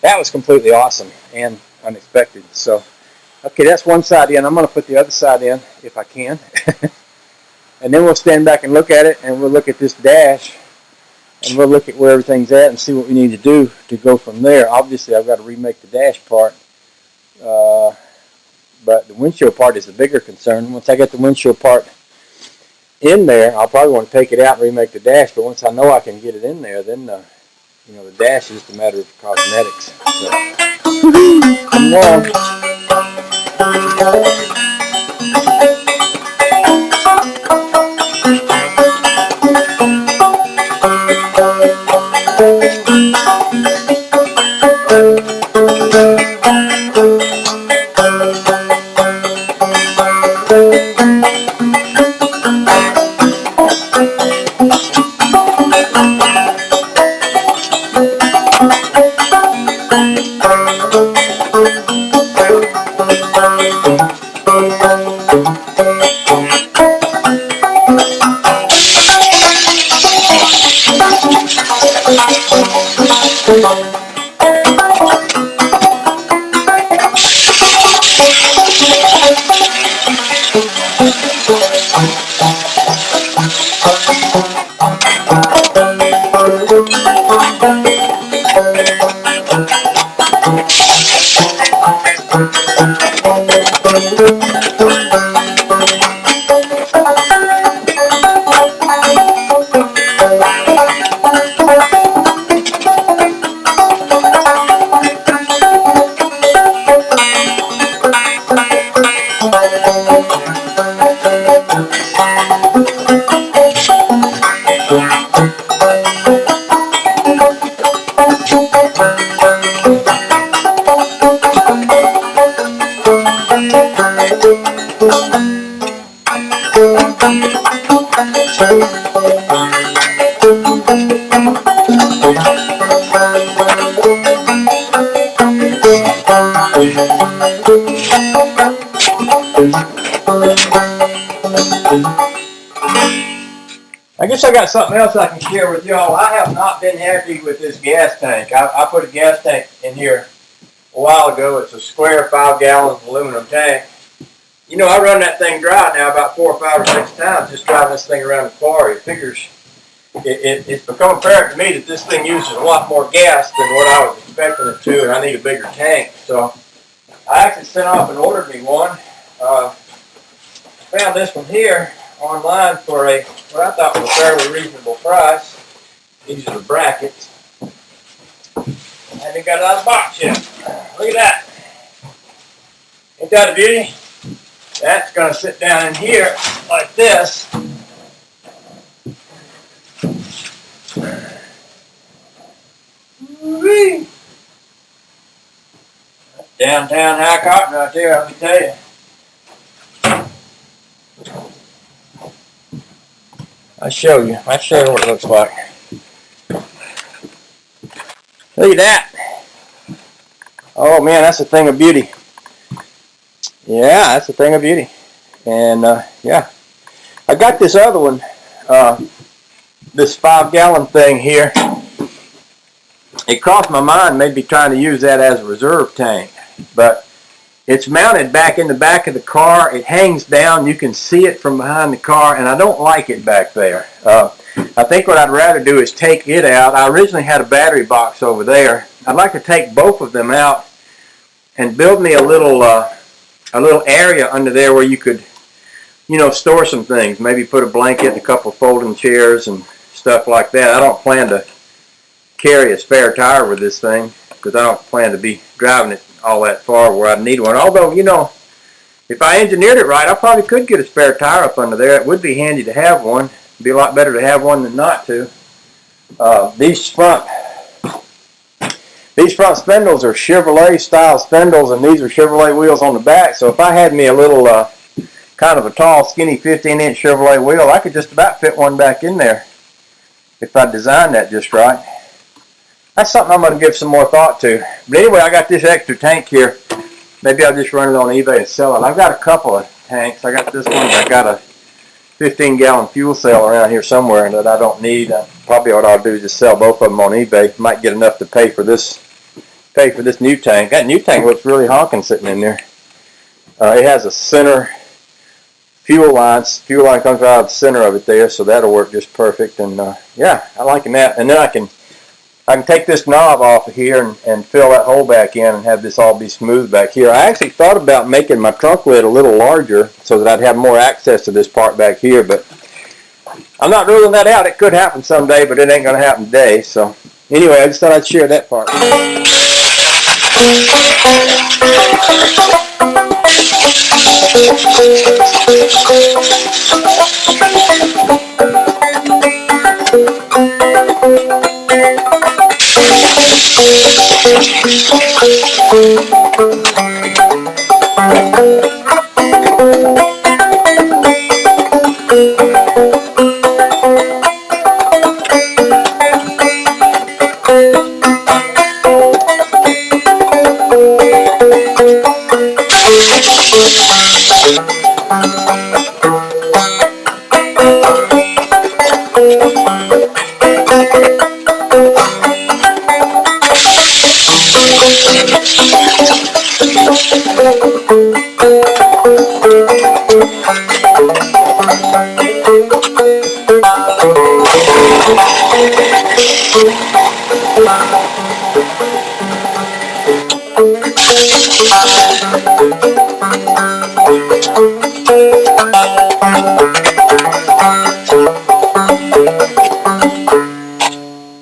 that was completely awesome and unexpected. So, okay, that's one side in. I'm going to put the other side in if I can. And then we'll stand back and look at it, and we'll look at this dash, and we'll look at where everything's at and see what we need to do to go from there. Obviously, I've got to remake the dash part, but the windshield part is the bigger concern. Once I get the windshield part in there, I'll probably want to take it out and remake the dash, but once I know I can get it in there, then the dash is just a matter of cosmetics. So, come on. I guess I got something else I can share with y'all. I have not been happy with this gas tank. I put a gas tank in here a while ago. It's a square 5-gallon aluminum tank. I run that thing dry now about 4 or 5 or 6 times just driving this thing around the quarry. It figures it's become apparent to me that this thing uses a lot more gas than what I was expecting it to, and I need a bigger tank. So I actually sent off and ordered me one. Found this one here online for what I thought was a fairly reasonable price. These are the brackets. I haven't got it out of the box yet. Look at that. Ain't that a beauty? That's going to sit down in here like this. Woo-wee. Downtown high cotton right there, let me tell you. I'll show you what it looks like. Look at that. Oh man, that's a thing of beauty. Yeah, that's a thing of beauty. And yeah, I got this other one, this 5-gallon thing here. It crossed my mind maybe trying to use that as a reserve tank, but it's mounted back in the back of the car. It hangs down. You can see it from behind the car, and I don't like it back there. I think what I'd rather do is take it out. I originally had a battery box over there. I'd like to take both of them out and build me a little area under there where you could, store some things. Maybe put a blanket and a couple of folding chairs and stuff like that. I don't plan to carry a spare tire with this thing because I don't plan to be driving it all that far where I need one. Although, if I engineered it right, I probably could get a spare tire up under there. It would be handy to have one. It'd be a lot better to have one than not to. These front spindles are Chevrolet style spindles, and these are Chevrolet wheels on the back. So if I had me a little kind of a tall, skinny 15-inch Chevrolet wheel, I could just about fit one back in there if I designed that just right. That's something I'm going to give some more thought to. But anyway, I got this extra tank here. Maybe I'll just run it on eBay and sell it. I've got a couple of tanks. I got this one. I got a 15-gallon fuel cell around here somewhere that I don't need. Probably what I'll do is just sell both of them on eBay. Might get enough to pay for this new tank. That new tank looks really honking sitting in there. It has a center fuel line. Fuel line comes out of the center of it there, so that'll work just perfect. And yeah, I like that. And then I can take this knob off of here and fill that hole back in and have this all be smooth back here. I actually thought about making my trunk lid a little larger so that I'd have more access to this part back here, but I'm not ruling that out. It could happen someday, but it ain't going to happen today. So anyway, I just thought I'd share that part.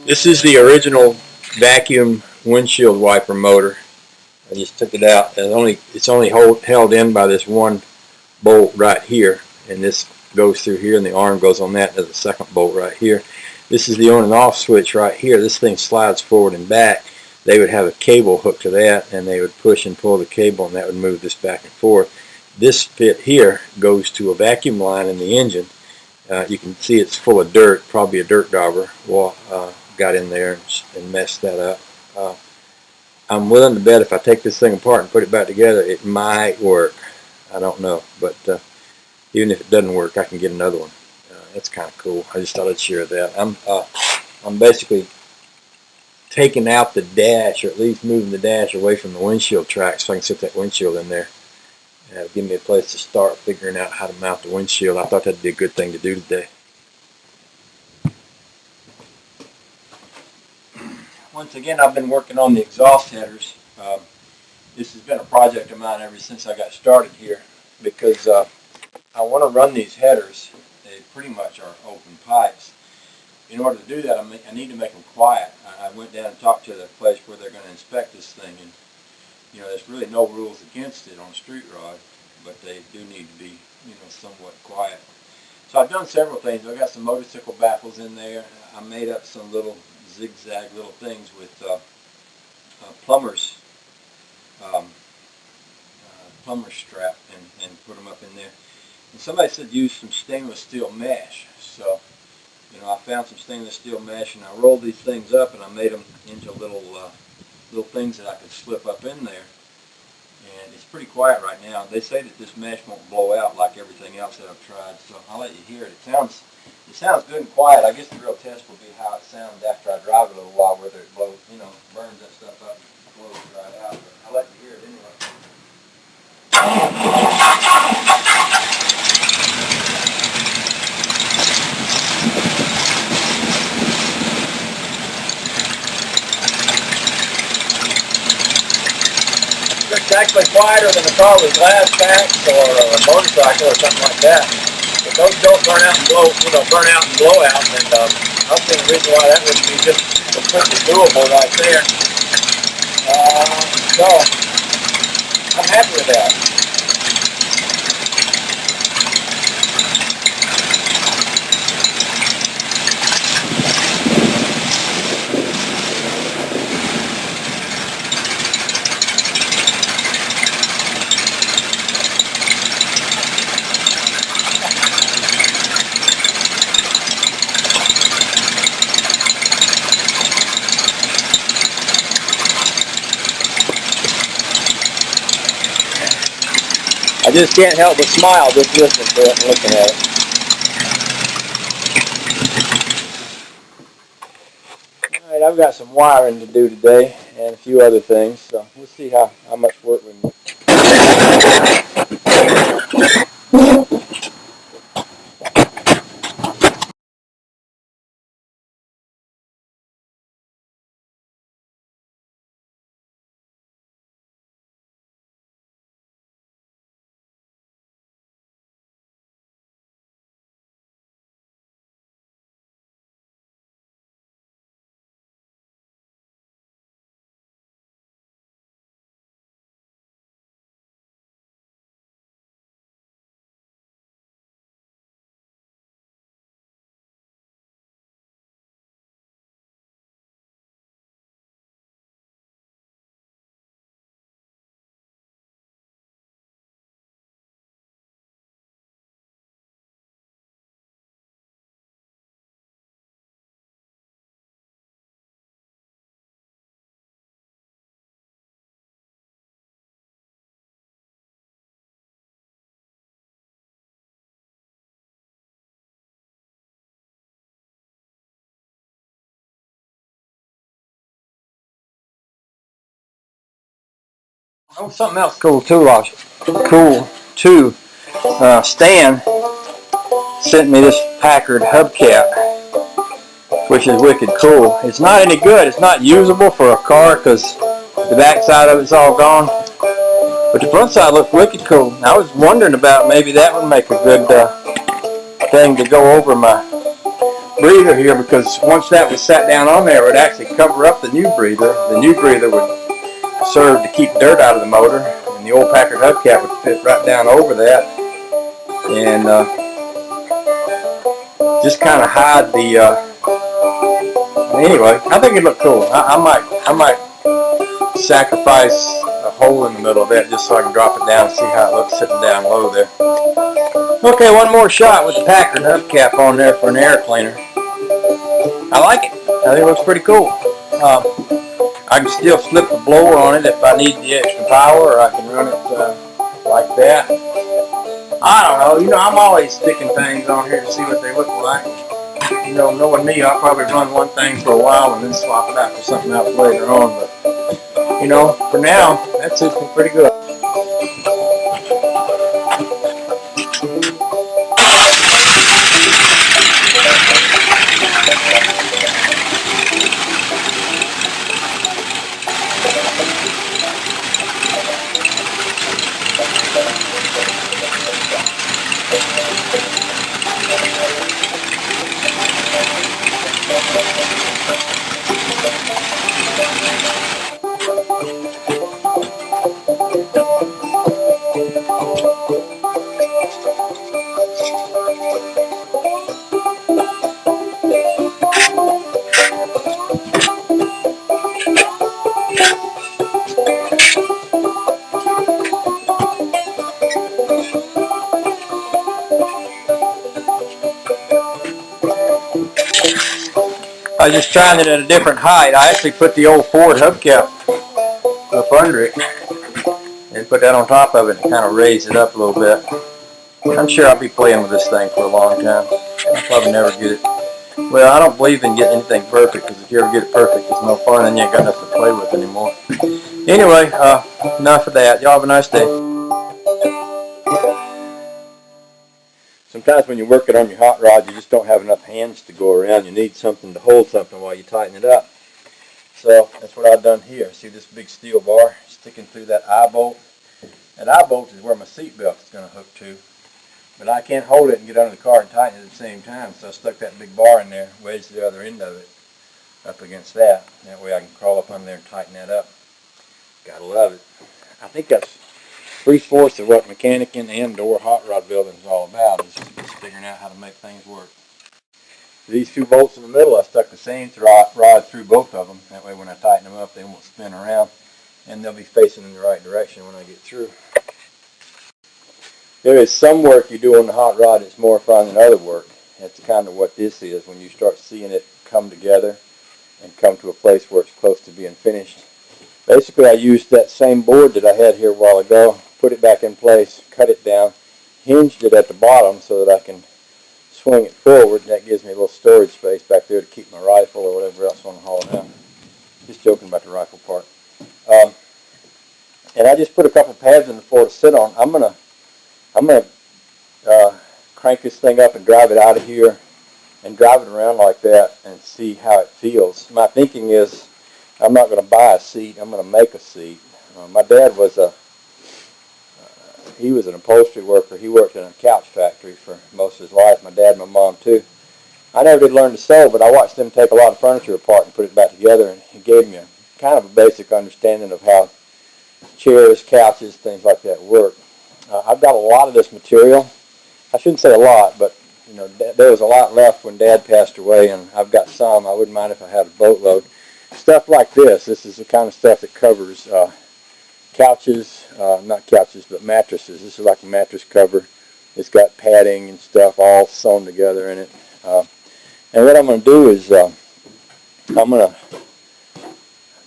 This is the original vacuum windshield wiper motor. I just took it out. It's only held in by this one bolt right here, and this goes through here, and the arm goes on that. There's a second bolt right here. This is the on and off switch right here. This thing slides forward and back. They would have a cable hooked to that, and they would push and pull the cable, and that would move this back and forth. This bit here goes to a vacuum line in the engine. You can see it's full of dirt, probably a dirt dauber. Got in there and messed that up. I'm willing to bet if I take this thing apart and put it back together, it might work. I don't know, but even if it doesn't work, I can get another one. That's kind of cool. I just thought I'd share that. I'm basically taking out the dash, or at least moving the dash away from the windshield track so I can sit that windshield in there. It'll give me a place to start figuring out how to mount the windshield. I thought that'd be a good thing to do today. Once again, I've been working on the exhaust headers. This has been a project of mine ever since I got started here, because I want to run these headers. They pretty much are open pipes. In order to do that, I need to make them quiet. I went down and talked to the place where they're going to inspect this thing, and there's really no rules against it on a street rod, but they do need to be somewhat quiet. So I've done several things. I've got some motorcycle baffles in there. I made up some little zigzag little things with plumber's strap and put them up in there. And somebody said use some stainless steel mesh. So I found some stainless steel mesh, and I rolled these things up, and I made them into little things that I could slip up in there. And it's pretty quiet right now. They say that this mesh won't blow out like everything else that I've tried, so I'll let you hear it. It sounds good and quiet. I guess the real test will be how it sounds after I drive it a little while, whether it blows, burns that stuff up and blows it right out. But I'll let you hear it anyway. It's actually quieter than a car with glass backs or a motorcycle or something like that. If those don't burn out and blow out, then I'm seeing a reason why that would be just completely doable right there. So I'm happy with that. just can't help but smile just listening to it and looking at it. Alright, I've got some wiring to do today and a few other things, so we'll see how much work we can. Oh, something else cool too. Stan sent me this Packard hubcap, which is wicked cool. It's not any good. It's not usable for a car because the back side of it's all gone. But the front side looks wicked cool. I was wondering about maybe that would make a good thing to go over my breather here, because once that was sat down on there, it would actually cover up the new breather. The new breather would serve to keep dirt out of the motor, and the old Packard hubcap would fit right down over that and just kind of hide the. Anyway, I think it looked cool. I might sacrifice a hole in the middle of that just so I can drop it down and see how it looks sitting down low there. Okay, one more shot with the Packard hubcap on there for an air cleaner. I like it. I think it looks pretty cool. I can still slip the blower on it if I need the extra power, or I can run it like that. I don't know. You know, I'm always sticking things on here to see what they look like. You know, knowing me, I'll probably run one thing for a while and then swap it out for something else later on. But, you know, for now, that suits me pretty good. I was just trying it at a different height. I actually put the old Ford hubcap up under it and put that on top of it and kind of raise it up a little bit. I'm sure I'll be playing with this thing for a long time. I'll probably never get it. Well, I don't believe in getting anything perfect, because if you ever get it perfect, it's no fun and you ain't got nothing to play with anymore. Anyway, enough of that. Y'all have a nice day. Sometimes when you're working on your hot rod, you just don't have enough hands to go around. You need something to hold something while you tighten it up. So that's what I've done here. See this big steel bar sticking through that eye bolt? That eye bolt is where my seat belt is going to hook to. But I can't hold it and get under the car and tighten it at the same time, so I stuck that big bar in there, wedged the other end of it up against that. That way I can crawl up under there and tighten that up. Gotta love it. I think that's 3/4 of what mechanicking and or hot rod building is all about, is just figuring out how to make things work. These two bolts in the middle, I stuck the same rod through both of them. That way when I tighten them up, they won't spin around, and they'll be facing in the right direction when I get through. There is some work you do on the hot rod that's more fun than other work. That's kind of what this is, when you start seeing it come together and come to a place where it's close to being finished. Basically, I used that same board that I had here a while ago, put it back in place, cut it down, hinged it at the bottom so that I can swing it forward, and that gives me a little storage space back there to keep my rifle or whatever else I want to haul it out. Just joking about the rifle part. And I just put a couple pads in the floor to sit on. I'm gonna crank this thing up and drive it out of here and drive it around like that and see how it feels. My thinking is I'm not going to buy a seat. I'm going to make a seat. My dad was he was an upholstery worker. He worked in a couch factory for most of his life. My dad and my mom too. I never did learn to sew, but I watched them take a lot of furniture apart and put it back together, and he gave me a kind of a basic understanding of how chairs, couches, things like that work. I've got a lot of this material. I shouldn't say a lot, but you know, there was a lot left when Dad passed away, and I've got some. I wouldn't mind if I had a boatload. Stuff like this. This is the kind of stuff that covers couches, not couches, but mattresses. This is like a mattress cover. It's got padding and stuff all sewn together in it. And what I'm going to do is I'm going to,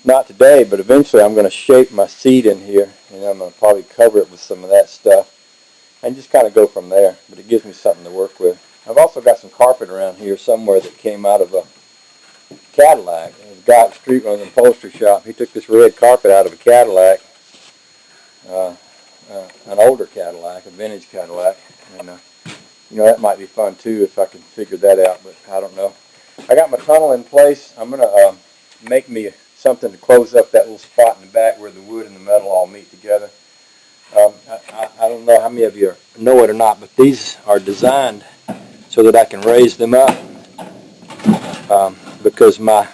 not today, but eventually I'm going to shape my seat in here, and I'm going to probably cover it with some of that stuff and just kind of go from there. But it gives me something to work with. I've also got some carpet around here somewhere that came out of a Cadillac. The guy up the street runs an upholstery shop. He took this red carpet out of a Cadillac, an older Cadillac, a vintage Cadillac, and you know, that might be fun too if I can figure that out, but I don't know. I got my tunnel in place. I'm going to make me something to close up that little spot in the back where the wood and the metal all meet together. I don't know how many of you know it or not, but these are designed so that I can raise them up because my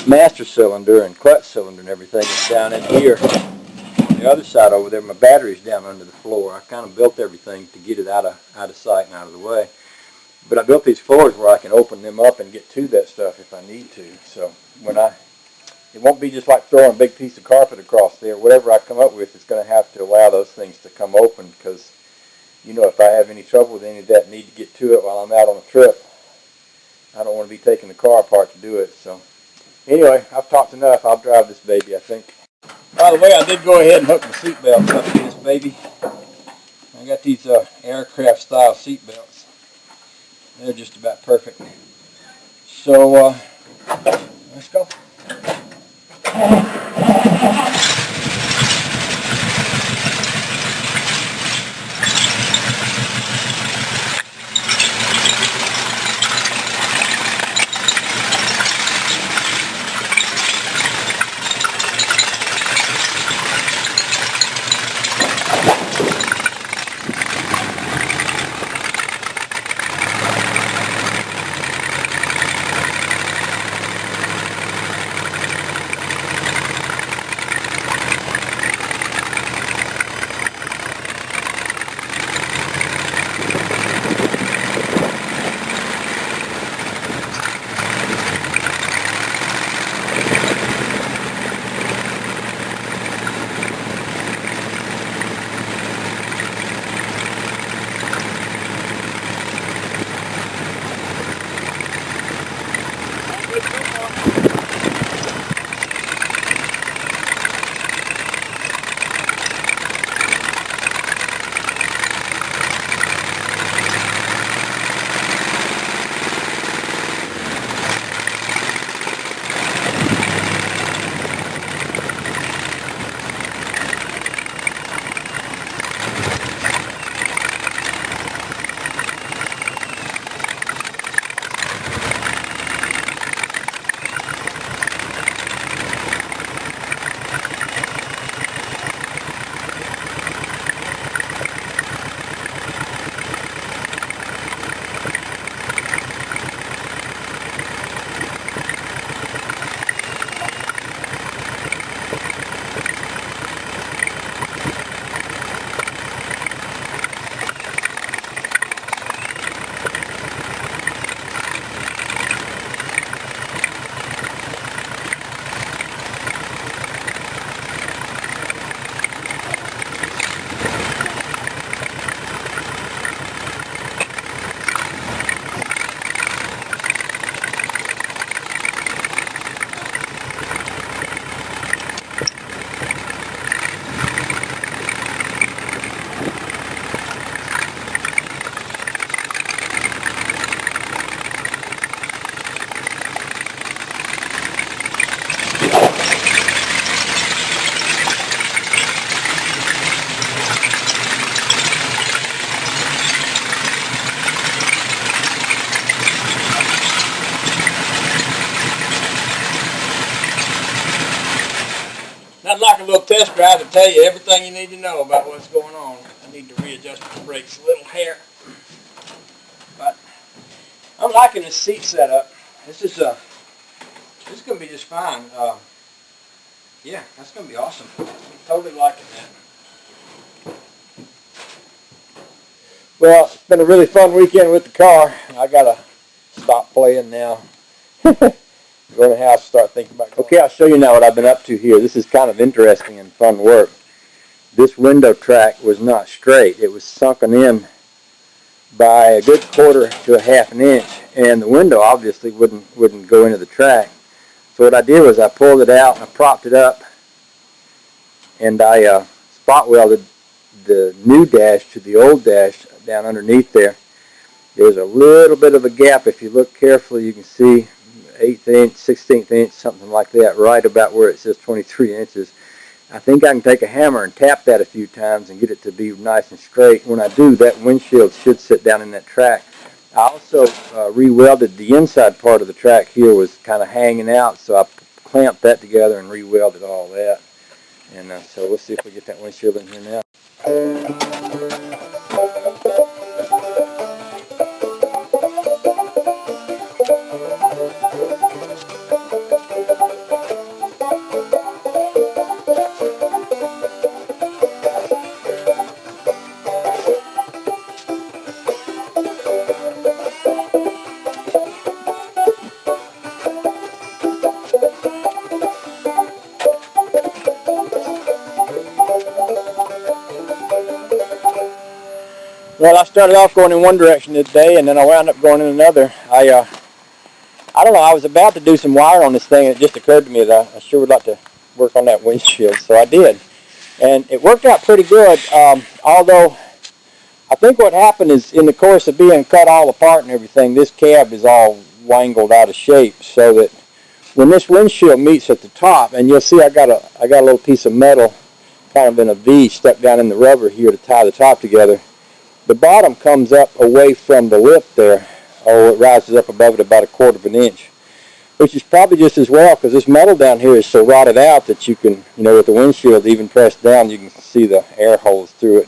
master cylinder and clutch cylinder and everything is down in here. On the other side over there, my battery's down under the floor. I kind of built everything to get it out of sight and out of the way. But I built these floors where I can open them up and get to that stuff if I need to. So it won't be just like throwing a big piece of carpet across there. Whatever I come up with, it's going to have to allow those things to come open because, you know, if I have any trouble with any of that need to get to it while I'm out on a trip, I don't want to be taking the car apart to do it. So anyway, I've talked enough. I'll drive this baby, I think. By the way, I did go ahead and hook my seat belts up to this baby. I got these aircraft style seat belts. They're just about perfect. So let's go. I'd like a little test drive to tell you everything you need to know about what's going on. I need to readjust the brakes a little here. But I'm liking this seat setup. This is going to be just fine. Yeah, that's going to be awesome. I'm totally liking that. Well, it's been a really fun weekend with the car. I got to stop playing now. Go in the house and start thinking about going. Okay, I'll show you now what I've been up to here. This is kind of interesting and fun work. This window track was not straight. It was sunken in by a good quarter to a half an inch, and the window obviously wouldn't go into the track. So what I did was I pulled it out and I propped it up, and I spot welded the new dash to the old dash down underneath there. There's a little bit of a gap. If you look carefully, you can see 1/8 inch, 1/16 inch, something like that, right about where it says 23 inches. I think I can take a hammer and tap that a few times and get it to be nice and straight. When I do, that windshield should sit down in that track. I also re-welded the inside part of the track here, was kind of hanging out, so I clamped that together and re-welded all that. And so let's see if we get that windshield in here now. Well, I started off going in one direction today, and then I wound up going in another. I don't know, I was about to do some wire on this thing, and it just occurred to me that I sure would like to work on that windshield, so I did. And it worked out pretty good, although I think what happened is, in the course of being cut all apart and everything, this cab is all wangled out of shape, so that when this windshield meets at the top, and you'll see I got a little piece of metal kind of in a V stuck down in the rubber here to tie the top together. The bottom comes up away from the lip there. Oh, it rises up above it about 1/4 of an inch, which is probably just as well, because this metal down here is so rotted out that you can, with the windshield even pressed down, you can see the air holes through it.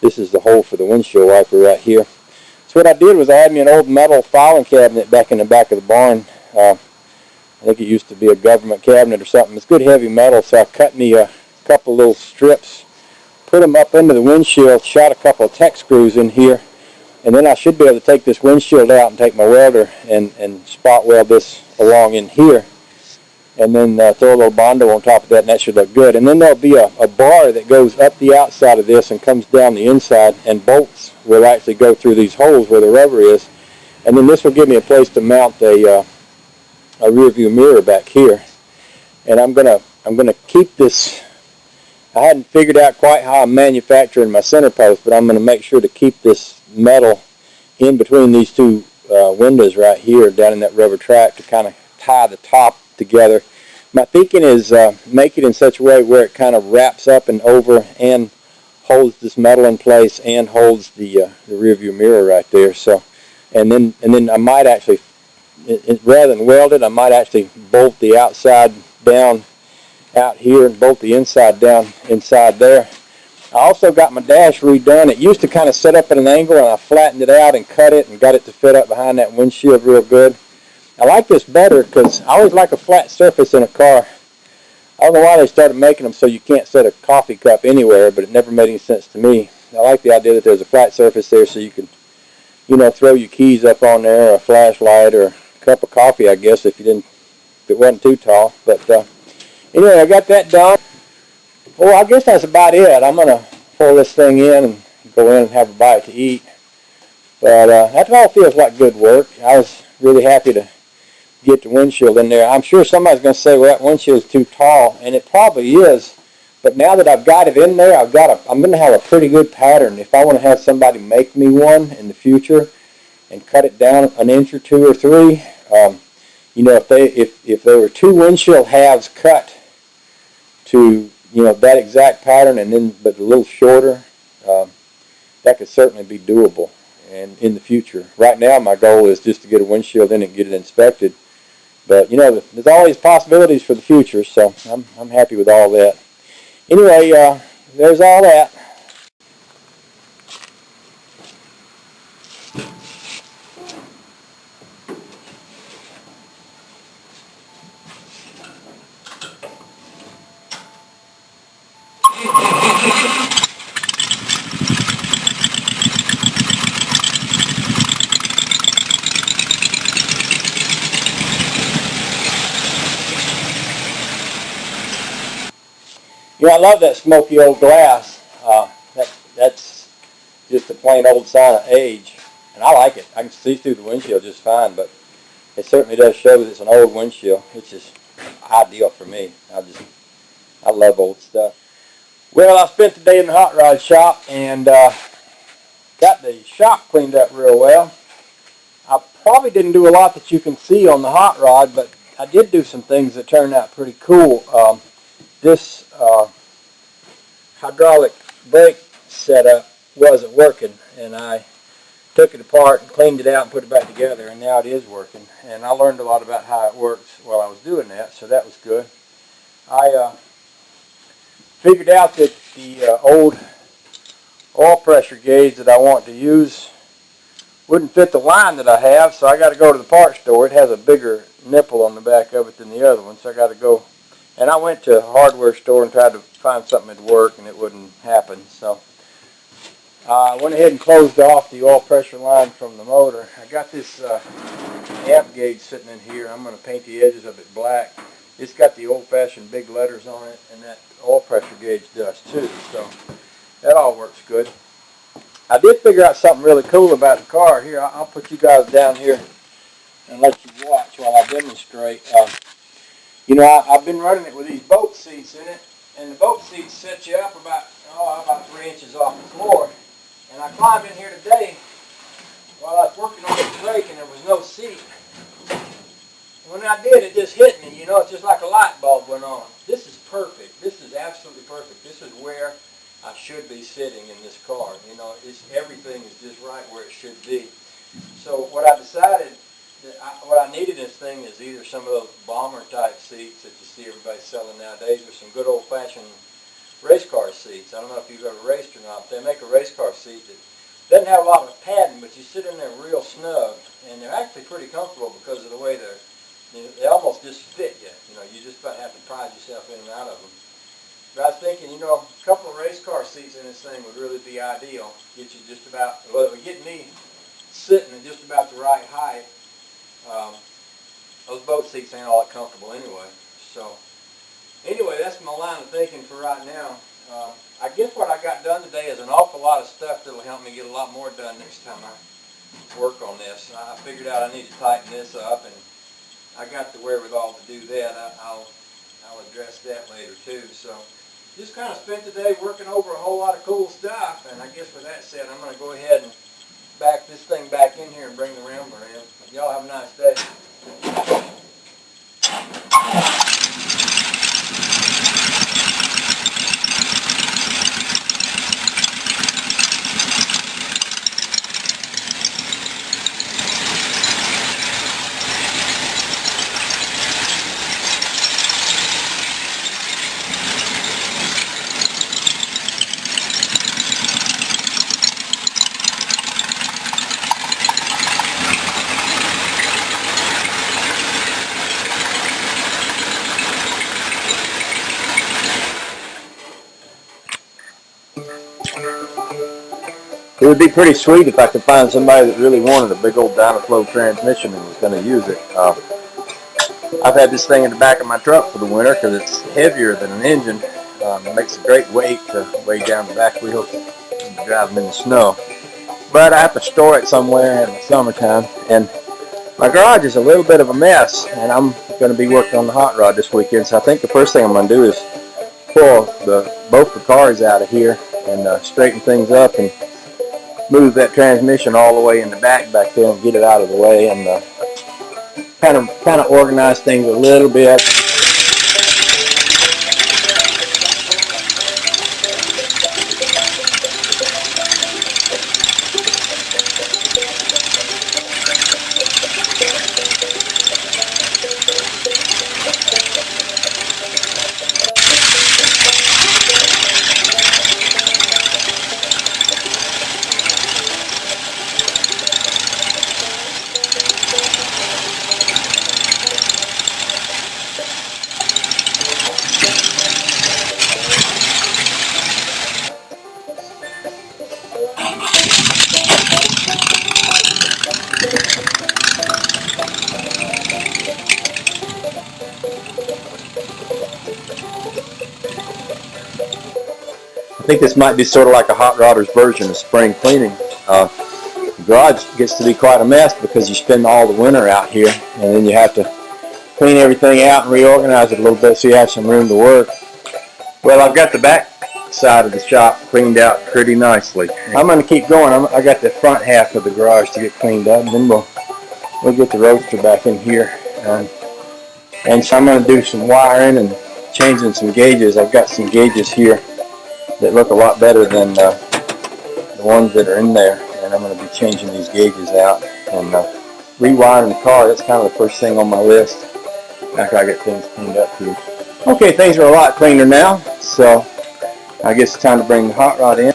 This is the hole for the windshield wiper right here. So what I did was I had me an old metal filing cabinet back in the back of the barn. I think it used to be a government cabinet or something. It's good heavy metal, so I cut me a couple little strips, put them up into the windshield, shot a couple of tech screws in here, and then I should be able to take this windshield out and take my welder and spot weld this along in here, and then throw a little Bondo on top of that, and that should look good. And then there'll be a bar that goes up the outside of this and comes down the inside, and bolts will actually go through these holes where the rubber is, and then this will give me a place to mount a rear view mirror back here. And I'm gonna keep this. I hadn't figured out quite how I'm manufacturing my center post, but I'm going to make sure to keep this metal in between these two windows right here down in that rubber track to kind of tie the top together. My thinking is make it in such a way where it kind of wraps up and over and holds this metal in place and holds the rear view mirror right there. So, and then I might actually, rather than weld it, I might actually bolt the outside down out here and bolt the inside down inside there. I also got my dash redone. It used to kind of set up at an angle, and I flattened it out and cut it and got it to fit up behind that windshield real good. I like this better because I always like a flat surface in a car. I don't know why they started making them so you can't set a coffee cup anywhere, but it never made any sense to me. I like the idea that there's a flat surface there so you can, throw your keys up on there, or a flashlight, or a cup of coffee, I guess, if it wasn't too tall. But anyway, I got that done. Well, I guess that's about it. I'm going to pull this thing in and go in and have a bite to eat. But that all feels like good work. I was really happy to get the windshield in there. I'm sure somebody's going to say, well, that windshield's too tall, and it probably is. But now that I've got it in there, I'm going to have a pretty good pattern. If I want to have somebody make me one in the future and cut it down an inch or 2 or 3, if there were 2 windshield halves cut to that exact pattern, and then but a little shorter, that could certainly be doable. And in the future, right now my goal is just to get a windshield in and get it inspected. But there's always possibilities for the future, so I'm happy with all that. Anyway, there's all that. You know, I love that smoky old glass. That's just a plain old sign of age, and I like it. I can see through the windshield just fine, but it certainly does show that it's an old windshield, which is ideal for me. I love old stuff. Well, I spent the day in the hot rod shop and got the shop cleaned up real well. I probably didn't do a lot that you can see on the hot rod, but I did do some things that turned out pretty cool. This hydraulic brake setup wasn't working, and I took it apart and cleaned it out and put it back together, and now it is working. And I learned a lot about how it works while I was doing that, so that was good. I figured out that the old oil pressure gauge that I want to use wouldn't fit the line that I have, so I got to go to the parts store. It has a bigger nipple on the back of it than the other one, so I got to go. And I went to a hardware store and tried to find something that would work, and it wouldn't happen. So I went ahead and closed off the oil pressure line from the motor. I got this amp gauge sitting in here. I'm going to paint the edges of it black. It's got the old-fashioned big letters on it, and that oil pressure gauge does too. So that all works good. I did figure out something really cool about the car. Here, I'll put you guys down here and let you watch while I demonstrate. You know, I've been running it with these boat seats in it, and the boat seats set you up about 3 inches off the floor. And I climbed in here today while I was working on the brake, and there was no seat. When I did, it just hit me. You know, it's just like a light bulb went on. This is perfect. This is absolutely perfect. This is where I should be sitting in this car. You know, everything is just right where it should be. So what I decided, what I needed in this thing is either some of those bomber type seats that you see everybody selling nowadays, or some good old fashioned race car seats. I don't know if you've ever raced or not, but they make a race car seat that doesn't have a lot of padding, but you sit in there real snug, and they're actually pretty comfortable because of the way they almost just fit you. You know, you just about have to pry yourself in and out of them. But I was thinking, you know, a couple of race car seats in this thing would really be ideal. Get you just about, well, it would get me sitting at just about the right height. Those boat seats ain't all that comfortable anyway. So, anyway, that's my line of thinking for right now. I guess what I got done today is an awful lot of stuff that'll help me get a lot more done next time I work on this. I figured out I need to tighten this up, and I got the wherewithal to do that. I'll address that later too. So just kind of spent the day working over a whole lot of cool stuff, and I guess with that said, I'm going to go ahead and back this thing back in here and bring the Rambler in. Y'all have a nice day. It would be pretty sweet if I could find somebody that really wanted a big old Dynaflow transmission and was going to use it. I've had this thing in the back of my truck for the winter because it's heavier than an engine. It makes a great weight to weigh down the back wheels and drive them in the snow. But I have to store it somewhere in the summertime. And my garage is a little bit of a mess, and I'm going to be working on the hot rod this weekend. So I think the first thing I'm going to do is pull both the cars out of here and straighten things up and move that transmission all the way in the back there and get it out of the way, and kind of organize things a little bit. think this might be sort of like a hot rodder's version of spring cleaning. The garage gets to be quite a mess because you spend all the winter out here, and then you have to clean everything out and reorganize it a little bit so you have some room to work. Well, I've got the back side of the shop cleaned out pretty nicely. I'm going to keep going. I got the front half of the garage to get cleaned up, and then we'll get the Roadster back in here. And so I'm going to do some wiring and changing some gauges. I've got some gauges here that look a lot better than the ones that are in there, and I'm going to be changing these gauges out and rewiring the car. That's kind of the first thing on my list after I get things cleaned up here. Okay, things are a lot cleaner now, so I guess it's time to bring the hot rod in.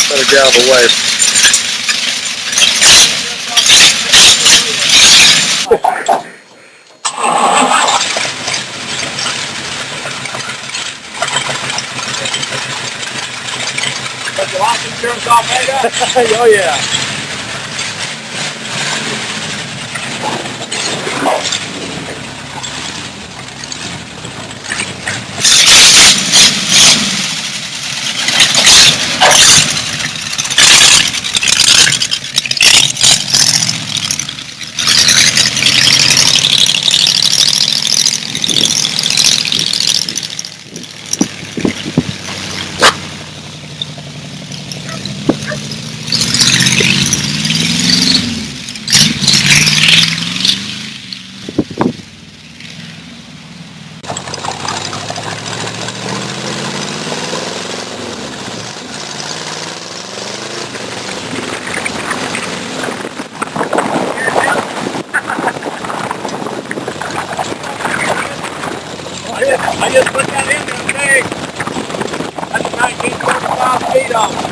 Better get out of the way. But the lock insurance all made up? Oh yeah. I just put that in there today. That's 1945 feet off.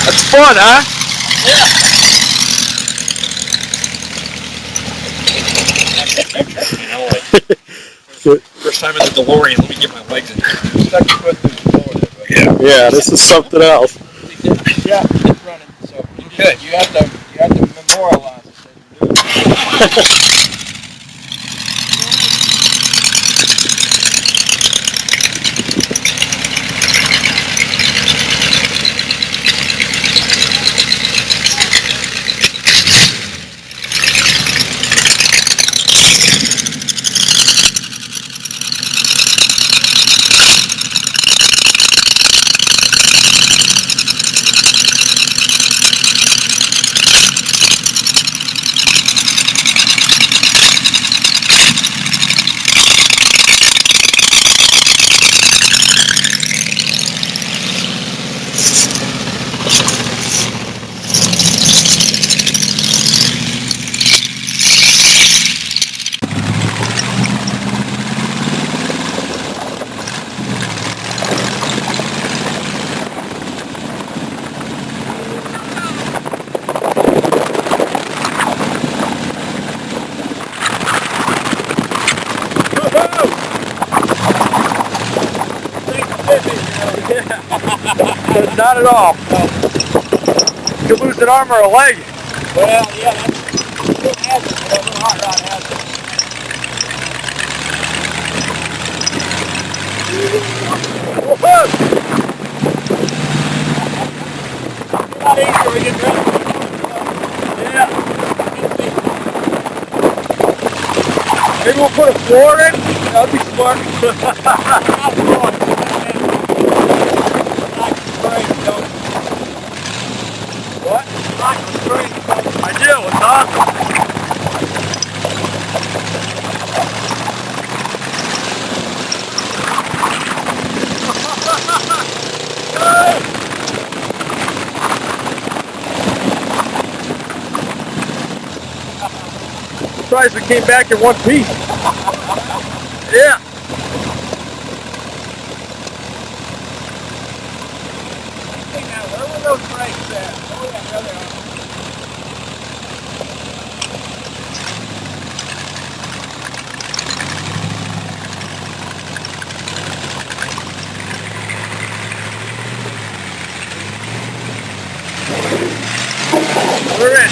That's fun, huh? You know, like, first time in the DeLorean, let me get my legs in there. Stuck your foot through the floor there, but Yeah, this is something else. yeah, it's running. So good. You have to memorialize it. So you do it. Not at all. You lose an arm or a leg. Well, yeah, that's hazard. Whatever hot rod hazard. Not easy to get ready. Yeah. Maybe we'll put a floor in. That'd be smart. What? I do. It's awesome. Surprised we came back in one piece. Yeah. Where were those brakes at? Oh, yeah, there they are. We're in.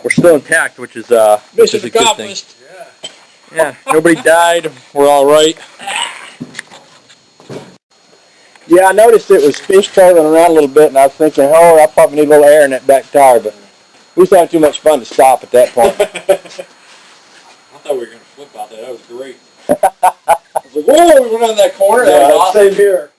We're still intact, which is a good thing. Accomplished. Yeah, nobody died. We're all right. Yeah, I noticed it was fishtailing around a little bit, and I was thinking, oh, I probably need a little air in that back tire, but we was having too much fun to stop at that point. I thought we were going to flip out there. That was great. I was like, whoa, we went around that corner. That was awesome. Same here.